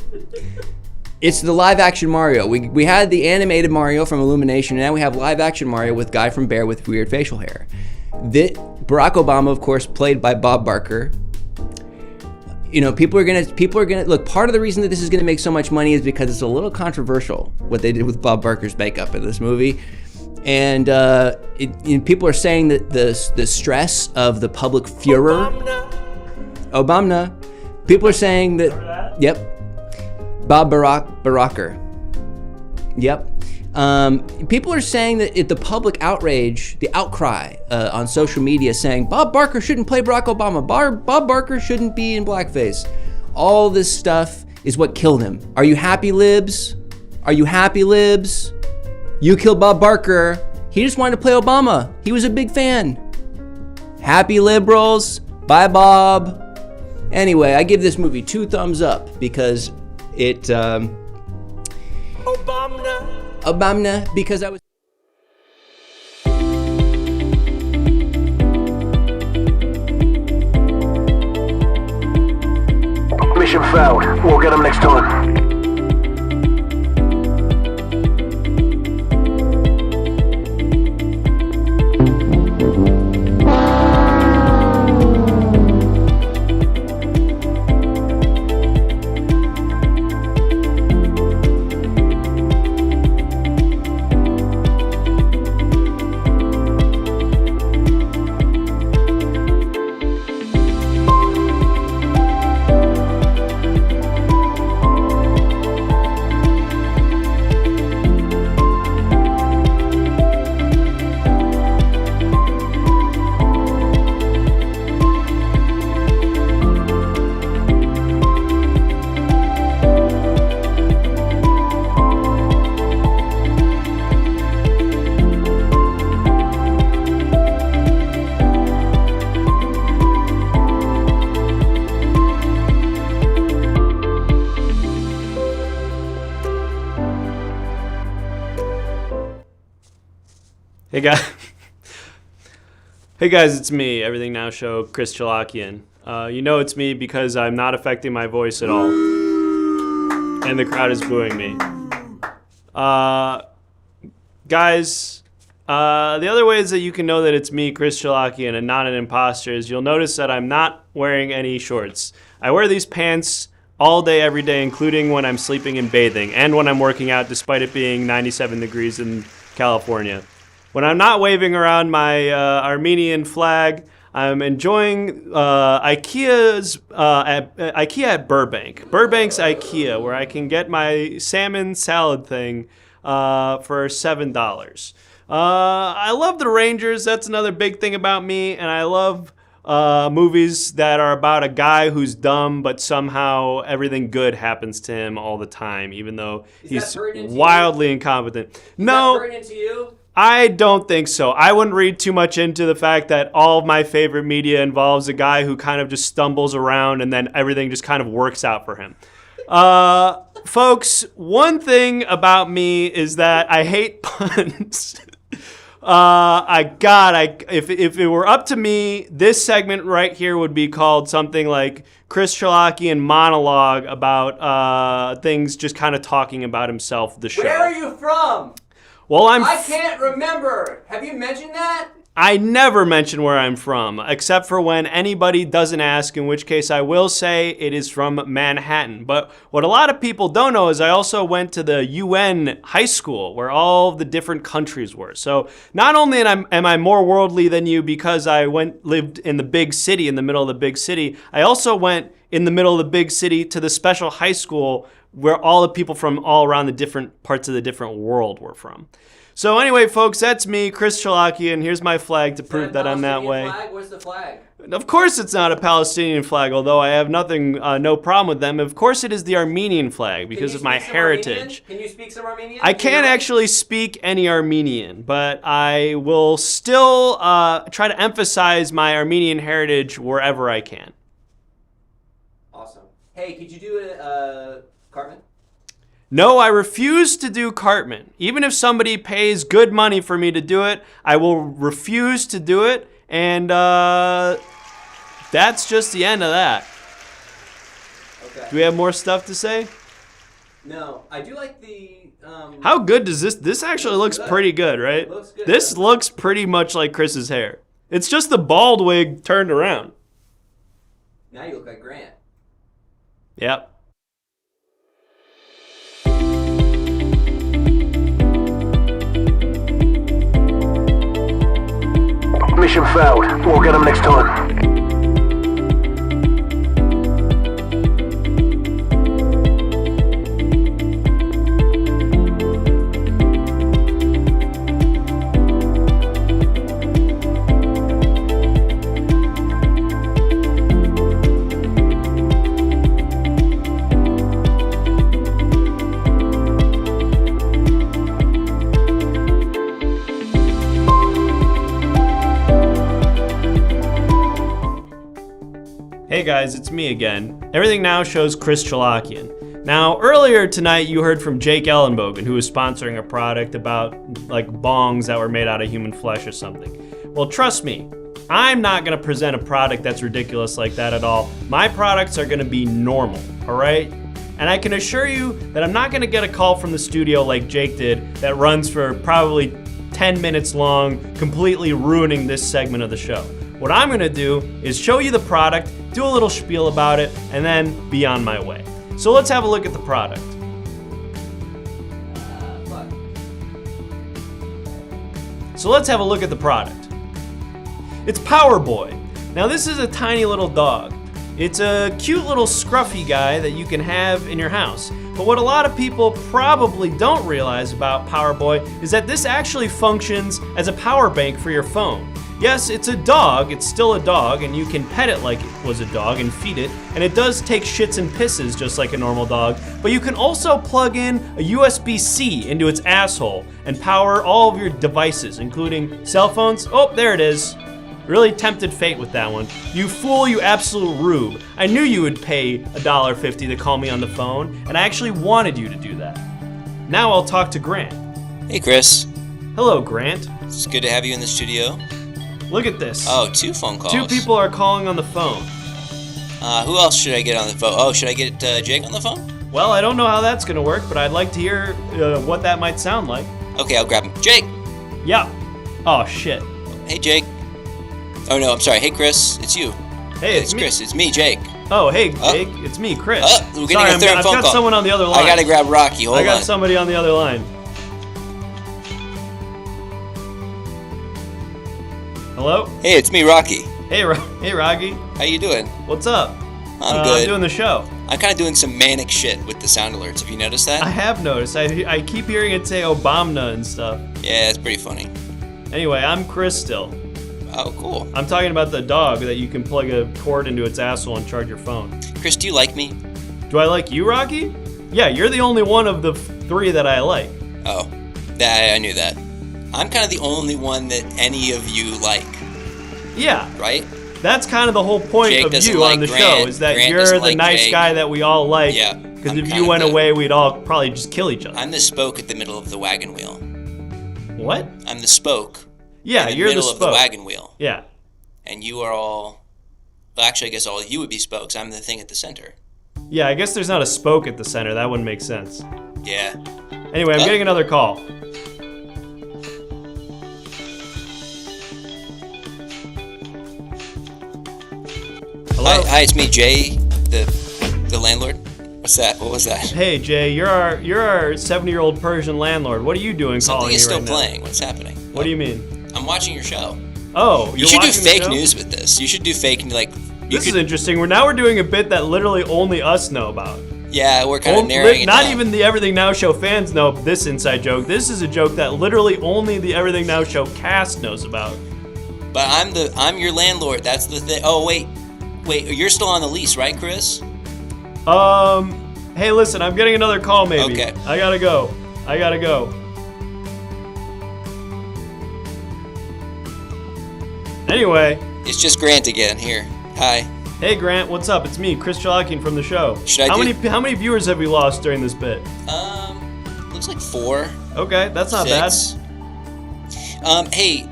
It's the live action Mario. We had the animated Mario from Illumination, and now we have live action Mario with guy from Bear with weird facial hair. Barack Obama, of course, played by Bob Barker. You know, people are gonna look. Part of the reason that this is gonna make so much money is because it's a little controversial what they did with Bob Barker's makeup in this movie, and people are saying that the stress of the public furor. Obama. People are saying that. Yep. Bob Barker. Yep. People are saying that the public outrage, the outcry on social media saying Bob Barker shouldn't play Barack Obama, Bob Barker shouldn't be in blackface. All this stuff is what killed him. Are you happy, libs? Are you happy, libs? You killed Bob Barker. He just wanted to play Obama. He was a big fan. Happy liberals. Bye, Bob. Anyway, I give this movie 2 thumbs up because it Obama, because I was Mission failed. We'll get them next time. Hey guys, it's me, Everything Now Show, Chris Chalakian. You know it's me because I'm not affecting my voice at all. And the crowd is booing me. Guys, the other ways that you can know that it's me, Chris Chalakian, and not an imposter is you'll notice that I'm not wearing any shorts. I wear these pants all day, every day, including when I'm sleeping and bathing, and when I'm working out, despite it being 97 degrees in California. When I'm not waving around my Armenian flag, I'm enjoying IKEA at Burbank. Burbank's IKEA, where I can get my salmon salad thing for $7. I love the Rangers. That's another big thing about me. And I love movies that are about a guy who's dumb, but somehow everything good happens to him all the time, even though he's wildly incompetent. No. Is that into you? I don't think so. I wouldn't read too much into the fact that all of my favorite media involves a guy who kind of just stumbles around and then everything just kind of works out for him. Folks, one thing about me is that I hate puns. If it were up to me, this segment right here would be called something like Chris Chalakian monologue about things, just kind of talking about himself, the show. Where are you from? Well, I can't remember. Have you mentioned that? I never mention where I'm from, except for when anybody doesn't ask, in which case I will say it is from Manhattan. But what a lot of people don't know is I also went to the UN high school, where all the different countries were. So not only am I more worldly than you because I lived in the big city, in the middle of the big city, I also went in the middle of the big city to the special high school where all the people from all around the different parts of the different world were from. So anyway, folks, that's me, Chris Chalakian. Here's my flag to prove that I'm that way. Flag? Where's the flag? Of course it's not a Palestinian flag, although I have no problem with them. Of course it is the Armenian flag because of my heritage. Can you speak some Armenian? I can't actually speak any Armenian, but I will still try to emphasize my Armenian heritage wherever I can. Awesome. Hey, could you do a Cartman? No, I refuse to do Cartman. Even if somebody pays good money for me to do it, I will refuse to do it. And that's just the end of that. Okay. Do we have more stuff to say? No, I do like the... How good does this... This actually looks pretty good, right? It looks good. This looks pretty much like Chris's hair. It's just the bald wig turned around. Now you look like Grant. Yep. Mission failed. We'll get them next time. Hey guys, it's me again. Everything Now Show's Chris Chalakian. Now, earlier tonight you heard from Jake Ellenbogen, who was sponsoring a product about like bongs that were made out of human flesh or something. Well, trust me, I'm not gonna present a product that's ridiculous like that at all. My products are gonna be normal, all right? And I can assure you that I'm not gonna get a call from the studio like Jake did that runs for probably 10 minutes long, completely ruining this segment of the show. What I'm gonna do is show you the product, do a little spiel about it, and then be on my way. So let's have a look at the product. It's Power Boy. Now this is a tiny little dog. It's a cute little scruffy guy that you can have in your house. But what a lot of people probably don't realize about Power Boy is that this actually functions as a power bank for your phone. Yes, it's a dog, it's still a dog, and you can pet it like it was a dog and feed it, and it does take shits and pisses just like a normal dog, but you can also plug in a USB-C into its asshole and power all of your devices, including cell phones. Oh, there it is. Really tempted fate with that one. You fool, you absolute rube. I knew you would pay $1.50 to call me on the phone, and I actually wanted you to do that. Now I'll talk to Grant. Hey, Chris. Hello, Grant. It's good to have you in the studio. Look at this. Oh, 2 phone calls. 2 people are calling on the phone. Who else should I get on the phone? Oh, should I get Jake on the phone? Well, I don't know how that's gonna work, but I'd like to hear what that might sound like. Okay, I'll grab him. Jake! Yeah. Oh, shit. Hey, Jake. Oh, no, I'm sorry. Hey, Chris. It's you. Hey, it's Chris. It's me, Jake. Oh, hey, Jake. It's me, Chris. We're getting a third phone call. I've got someone on the other line. I gotta grab Rocky. Hold on. I got somebody on the other line. Hello? Hey, it's me, Rocky. Hey, Rocky. How you doing? What's up? I'm good. I'm doing the show. I'm kind of doing some manic shit with the sound alerts. Have you noticed that? I have noticed. I keep hearing it say Obama and stuff. Yeah, it's pretty funny. Anyway, I'm Chris still. Oh, cool. I'm talking about the dog that you can plug a cord into its asshole and charge your phone. Chris, do you like me? Do I like you, Rocky? Yeah, you're the only one of the 3 that I like. Oh, I knew that. I'm kind of the only one that any of you like. Yeah. Right? That's kind of the whole point Jake of you like on the Grant. show, is that Grant you're the like nice Jake. guy that we all like. Yeah. Because if you went away, we'd all probably just kill each other. I'm the spoke at the middle of the wagon wheel. What? I'm the spoke. Yeah, you're the middle spoke. of the wagon wheel. Yeah. And you are all... Well, actually, I guess all you would be spokes. I'm the thing at the center. Yeah, I guess there's not a spoke at the center. That wouldn't make sense. Yeah. Anyway, I'm getting another call. Hello? Hi, it's me, Jay, the landlord. What's that? What was that? Hey, Jay, you're our 70-year-old Persian landlord. What are you doing calling me right now? Something is still playing. What's happening? What do you mean? I'm watching your show. Oh, you should do fake news with this. You should do fake, like... This is interesting. We're doing a bit that literally only us know about. Yeah, we're kind of narrowing it down. Not even the Everything Now Show fans know this inside joke. This is a joke that literally only the Everything Now Show cast knows about. But I'm your landlord. That's the thing. Oh, wait, you're still on the lease, right, Chris? Hey, listen, I'm getting another call, maybe. Okay. I gotta go. Anyway. It's just Grant again. Here. Hi. Hey, Grant, what's up? It's me, Chris Chalakian from the show. How many viewers have we lost during this bit? Looks like 4. Okay, that's not 6. bad. Hey,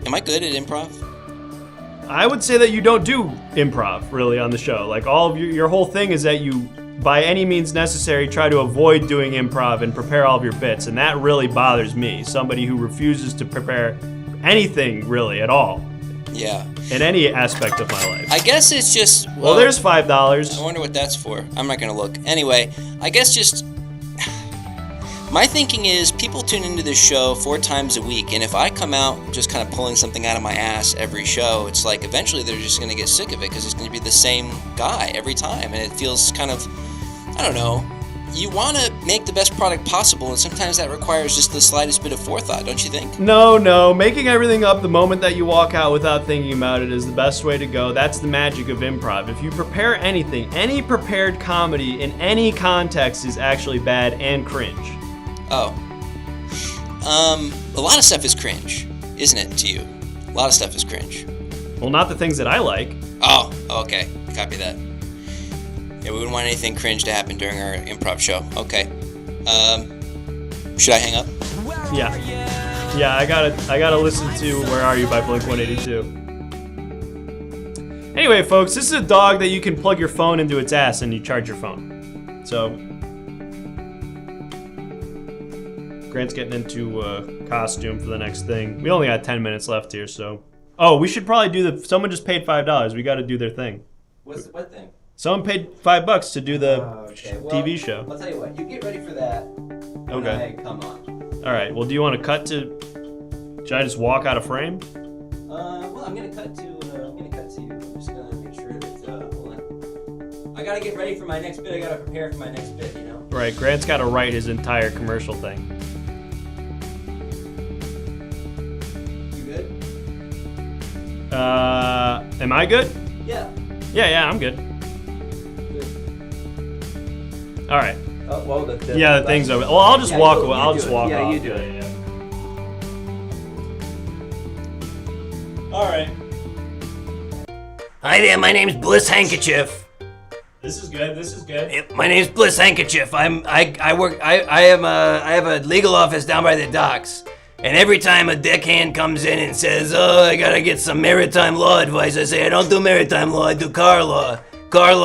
am I good at improv? I would say that you don't do improv, really, on the show. Like, all of your whole thing is that you, by any means necessary, try to avoid doing improv and prepare all of your bits, and that really bothers me. Somebody who refuses to prepare anything, really, at all. Yeah. In any aspect of my life. I guess it's just... Well, there's $5. I wonder what that's for. I'm not going to look. Anyway, I guess just... My thinking is people tune into this show 4 times a week, and if I come out just kind of pulling something out of my ass every show, it's like eventually they're just going to get sick of it because it's going to be the same guy every time, and it feels kind of, I don't know, you want to make the best product possible, and sometimes that requires just the slightest bit of forethought, don't you think? No, making everything up the moment that you walk out without thinking about it is the best way to go. That's the magic of improv. If you prepare anything, any prepared comedy in any context is actually bad and cringe. Oh. A lot of stuff is cringe, isn't it, to you? A lot of stuff is cringe. Well, not the things that I like. Oh, okay. Copy that. Yeah, we wouldn't want anything cringe to happen during our improv show. Okay. Should I hang up? Yeah. Yeah, I gotta listen to Where Are You by Blink-182. Anyway, folks, this is a dog that you can plug your phone into its ass and you charge your phone. So, Grant's getting into costume for the next thing. We only got 10 minutes left here, so. Oh, we should probably do someone just paid $5. We gotta do their thing. What thing? Someone paid $5 to do the Well, TV show. I'll tell you what, you get ready for that. Okay. Come on. Alright, well, do you want to cut to. Should I just walk out of frame? Well, I'm gonna cut to you. I'm just gonna make sure that, hold on. I gotta get ready for my next bit. I gotta prepare for my next bit, you know? Right, Grant's gotta write his entire commercial thing. You good? Am I good? Yeah. Yeah, I'm good. Alright. Oh, well, the thing's over. Well, I'll just walk away. I'll just walk off. off. Yeah, you do it. Alright. Hi there, my name's Bliss Handkerchief. This is good. Yep, my name's Bliss Handkerchief. I have a legal office down by the docks. And every time a deckhand comes in and says, "Oh, I gotta get some maritime law advice," I say, "I don't do maritime law, I do car law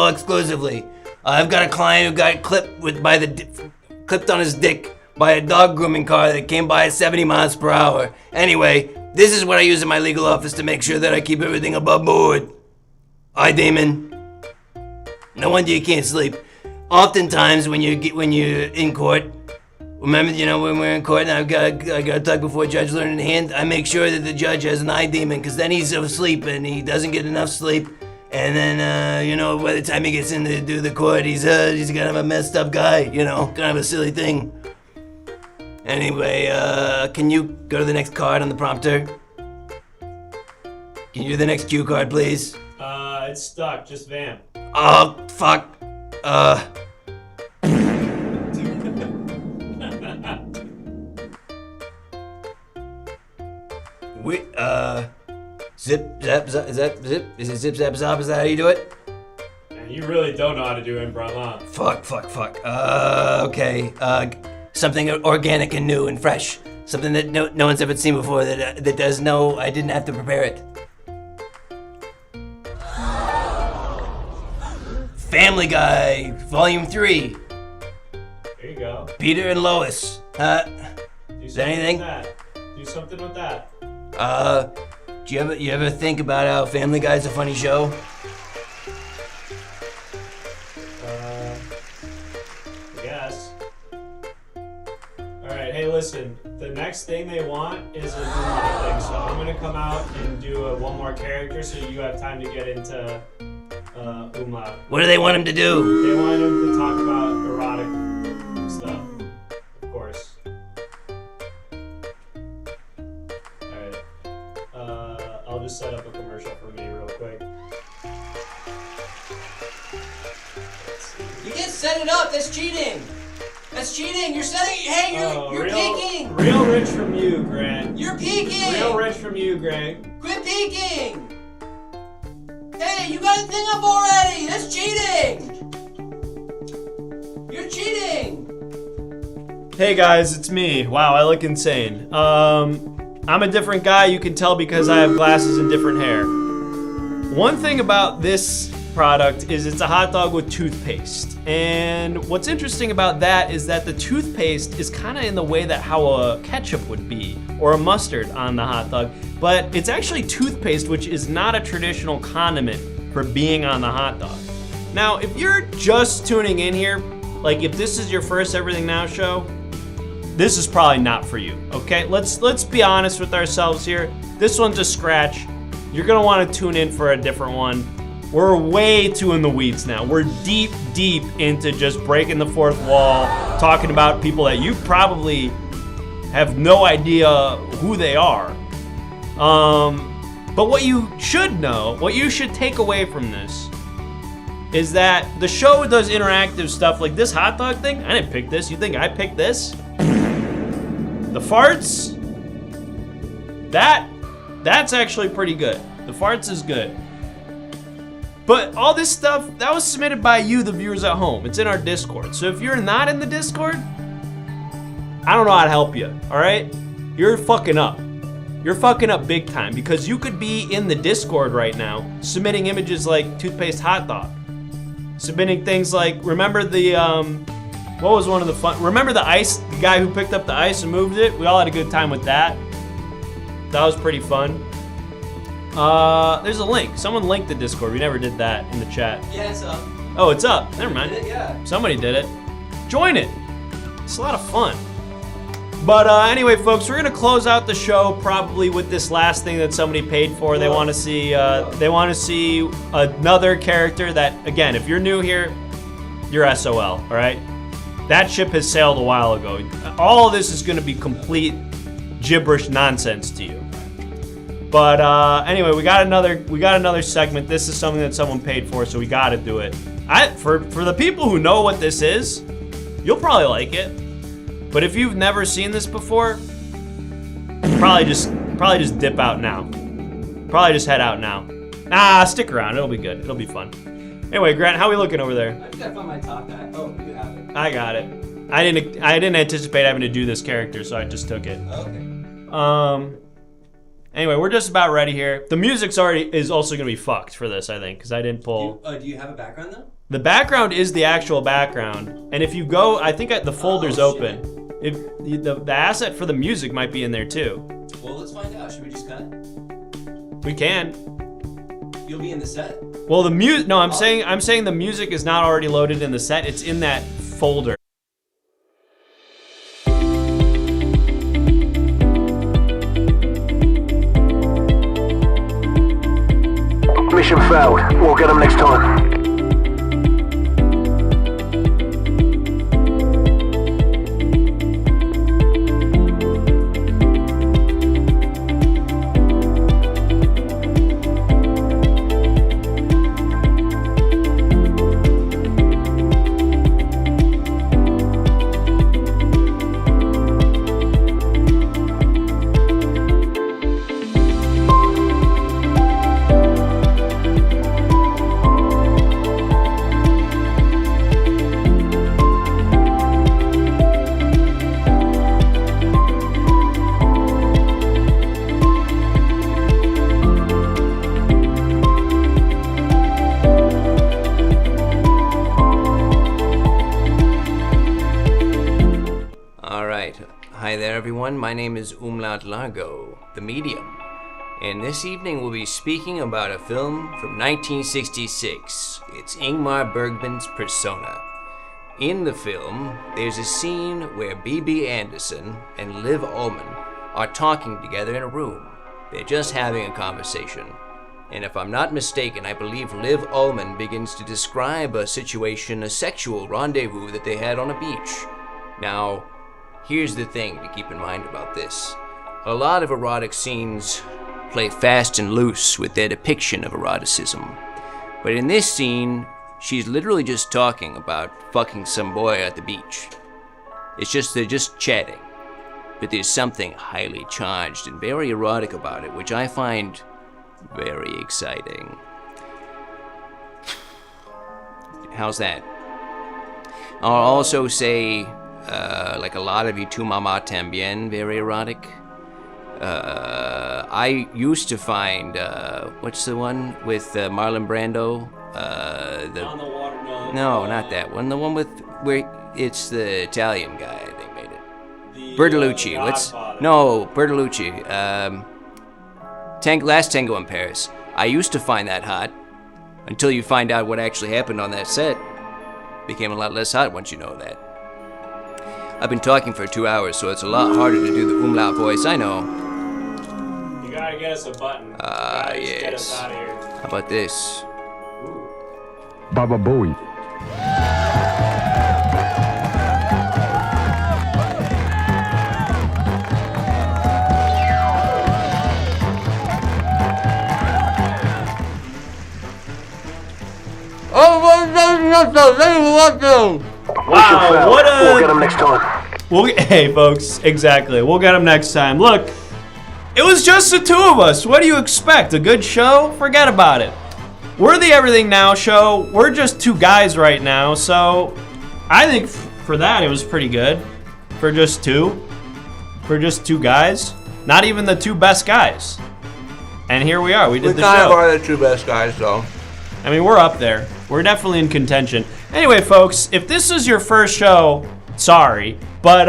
exclusively." I've got a client who got clipped clipped on his dick by a dog grooming car that came by at 70 miles per hour. Anyway, this is what I use in my legal office to make sure that I keep everything above board. Hi, Damon. No wonder you can't sleep. Oftentimes, when you're in court, remember, when we're in court and I got to talk before Judge Learning Hand, I make sure that the judge has an eye demon, because then he's asleep and he doesn't get enough sleep. And then, by the time he gets in to do the court, he's kind of a messed up guy, kind of a silly thing. Anyway, can you go to the next card on the prompter? Can you do the next cue card, please? It's stuck. Just vamp. Oh, fuck. Zip, zap, zap, zap, zip. Is it zip, zap, zap? Is that how you do it? Man, you really don't know how to do improv, huh? Fuck. Okay. Something organic and new and fresh. Something that no one's ever seen before that does no, I didn't have to prepare it. Family Guy, Volume 3. There you go. Peter and Lois. Is there anything? Do something with that. Do you ever think about how Family Guy's a funny show? I guess. Alright, hey listen, the next thing they want is a Umlaut thing, so I'm gonna come out and do one more character so you have time to get into Umlaut. What do they want him to do? They want him to talk about erotic stuff, of course. Alright, I'll just set up a commercial for me real quick. You can't set it up. That's cheating. That's cheating. You're setting. Hey, you're peeking. Real rich from you, Grant. You're peeking. Real rich from you, Grant. Quit peeking. Hey, you got a thing up already. That's cheating. You're cheating. Hey guys, it's me. Wow, I look insane. I'm a different guy, you can tell because I have glasses and different hair. One thing about this product is it's a hot dog with toothpaste. And what's interesting about that is that the toothpaste is kind of in the way that how a ketchup would be, or a mustard on the hot dog. But it's actually toothpaste, which is not a traditional condiment for being on the hot dog. Now, if you're just tuning in here, like if this is your first Everything Now show, this is probably not for you, okay? Let's be honest with ourselves here. This one's a scratch. You're gonna wanna tune in for a different one. We're way too in the weeds now. We're deep into just breaking the fourth wall, talking about people that you probably have no idea who they are. But what you should know, what you should take away from this, is that the show does interactive stuff like this hot dog thing. I didn't pick this. You think I picked this? The farts? That's actually pretty good. The farts is good. But all this stuff, that was submitted by you, the viewers at home. It's in our Discord. So if you're not in the Discord, I don't know how to help you, all right? You're fucking up. You're fucking up big time because you could be in the Discord right now submitting images like toothpaste hot dog. Submitting things like, remember the, what was one of the fun, remember the ice, the guy who picked up the ice and moved it? We all had a good time with that. That was pretty fun. There's a link. Someone linked the Discord. We never did that in the chat. Yeah, it's up. Oh, it's up. Never mind. Did it? Yeah. Somebody did it. Join it. It's a lot of fun. But anyway, folks, we're gonna close out the show probably with this last thing that somebody paid for. They want to see. They want to see another character that, again, if you're new here, you're SOL. All right. That ship has sailed a while ago. All of this is gonna be complete gibberish nonsense to you. But anyway, we got another segment. This is something that someone paid for, so we got to do it. For the people who know what this is, you'll probably like it. But if you've never seen this before, probably just dip out now. Probably just head out now. Nah, stick around. It'll be good. It'll be fun. Anyway, Grant, how we looking over there? I just gotta find my top hat. Oh, you have it. I got it. I didn't anticipate having to do this character, so I just took it. Okay. Anyway, we're just about ready here. The music's is also gonna be fucked for this, I think, because I didn't pull. Do you have a background though? The background is the actual background, and if you go, I think the folder's open. If the asset for the music might be in there too. Well, let's find out. Should we just cut? We can. You'll be in the set. Well, the music. No, I'm saying the music is not already loaded in the set. It's in that folder. Mission failed. We'll get them next time. My name is Umlaut Largo, the medium, and this evening we'll be speaking about a film from 1966. It's Ingmar Bergman's Persona. In the film, there's a scene where B.B. Anderson and Liv Ullmann are talking together in a room. They're just having a conversation. And if I'm not mistaken, I believe Liv Ullmann begins to describe a situation, a sexual rendezvous that they had on a beach. Now, here's the thing to keep in mind about this. A lot of erotic scenes play fast and loose with their depiction of eroticism. But in this scene, she's literally just talking about fucking some boy at the beach. They're just chatting. But there's something highly charged and very erotic about it, which I find very exciting. How's that? I'll also say, like a lot of you, Tu Mama Tambien, very erotic. I used to find, what's the one with Marlon Brando? On the water, no, not that one. The one with, where it's the Italian guy, I think, made it. Bertolucci. Bertolucci. Last Tango in Paris. I used to find that hot, until you find out what actually happened on that set. Became a lot less hot once you know that. I've been talking for 2 hours, so it's a lot harder to do the umlaut voice, I know. You gotta get us a button. Yes. Get us out of here. How about this? Baba Booey. Wow, what a... We'll get them next time. Hey, folks, exactly. We'll get them next time. Look, It was just the two of us. What do you expect? A good show? Forget about it. We're the Everything Now show. We're just two guys right now, so I think for that it was pretty good. For just two guys. Not even the two best guys. And here we are. We did the show. We kind of are the two best guys, though. I mean, we're up there. We're definitely in contention. Anyway, folks, if this is your first show, sorry, but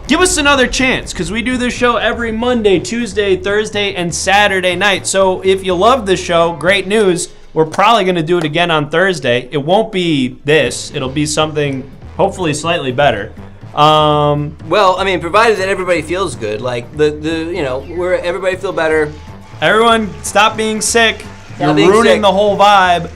give us another chance, because we do this show every Monday, Tuesday, Thursday, and Saturday night. So if you love this show, great news. We're probably going to do it again on Thursday. It won't be this. It'll be something hopefully slightly better. Well, I mean, provided that everybody feels good, like where everybody feel better. Everyone, stop being sick. You're being ruining sick. the whole vibe.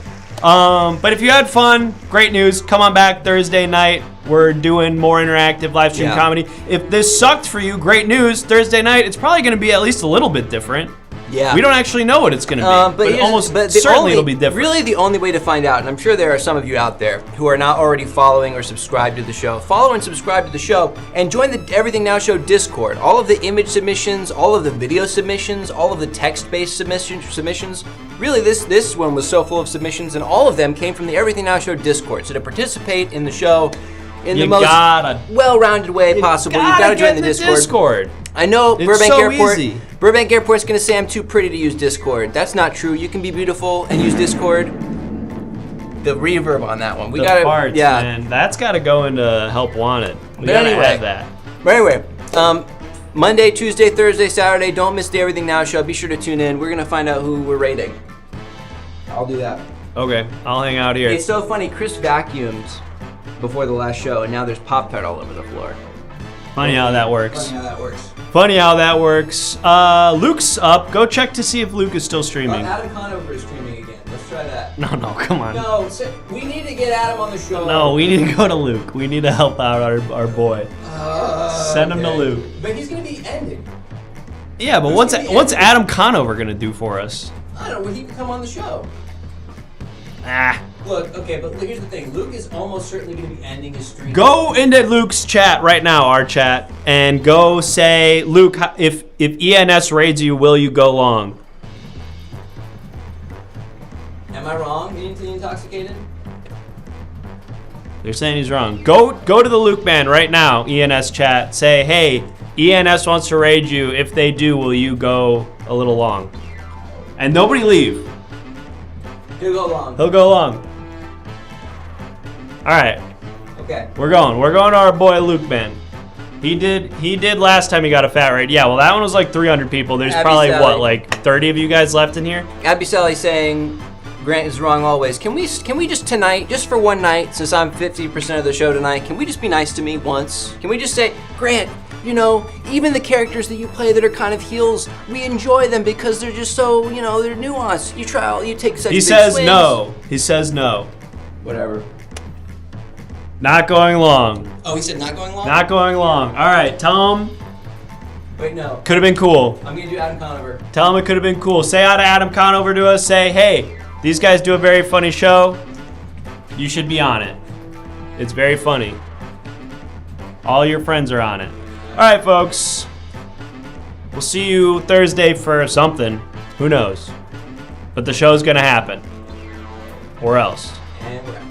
But if you had fun, great news. Come on back Thursday night. We're doing more interactive live stream comedy. If this sucked for you, great news. Thursday night, it's probably going to be at least a little bit different. Yeah. We don't actually know what it's going to be, but certainly it'll be different. Really, the only way to find out, and I'm sure there are some of you out there who are not already following or subscribed to the show, follow and subscribe to the show, and join the Everything Now Show Discord. All of the image submissions, all of the video submissions, all of the text-based submissions. Really, this one was so full of submissions, and all of them came from the Everything Now Show Discord. So to participate in the show in the most well-rounded way possible, you've got to join the Discord. I know Burbank Airport's going to say I'm too pretty to use Discord. That's not true. You can be beautiful and use Discord. The reverb on that one. Man. That's got to go into Help Wanted. We got to have that. But anyway, Monday, Tuesday, Thursday, Saturday, don't miss the Everything Now show. Be sure to tune in. We're going to find out who we're rating. I'll do that. Okay, I'll hang out here. It's so funny. Chris vacuumed before the last show, and now there's Pop Tart all over the floor. Funny how that works. Luke's up. Go check to see if Luke is still streaming. Adam Conover is streaming again. Let's try that. No, come on. No, we need to get Adam on the show. No, we need to go to Luke. We need to help out our boy. Send him to Luke. But he's going to be ending. Yeah, but what's Adam Conover going to do for us? I don't know. He can come on the show. Look, okay, but here's the thing. Luke is almost certainly going to be ending his stream. Go into Luke's chat right now, our chat, and go say, Luke, if ENS raids you, will you go long? Am I wrong? Intoxicated? They're saying he's wrong. Go to the Luke man right now, ENS chat. Say, hey, ENS wants to raid you. If they do, will you go a little long? And nobody leave. He'll go long. He'll go long. All right. Okay. We're going to our boy Luke man. He did last time he got a fat raid. Yeah, well that one was like 300 people. There's Abby probably Sally. what, like 30 of you guys left in here? Abby Sally saying Grant is wrong always. Can we just tonight, just for one night, since I'm 50% of the show tonight, can we just be nice to me once? Can we just say, Grant, you know, even the characters that you play that are kind of heels, we enjoy them because they're just so, you know, they're nuanced. You take such He big says swings. no. He says no. Whatever. Not going long. Oh, he said not going long? Not going long. All right, tell him. Wait, no. Could have been cool. I'm going to do Adam Conover. Tell him it could have been cool. Say hi to Adam Conover to us. Say, hey, these guys do a very funny show. You should be on it. It's very funny. All your friends are on it. All right, folks. We'll see you Thursday for something. Who knows? But the show's going to happen. Or else. And we're out.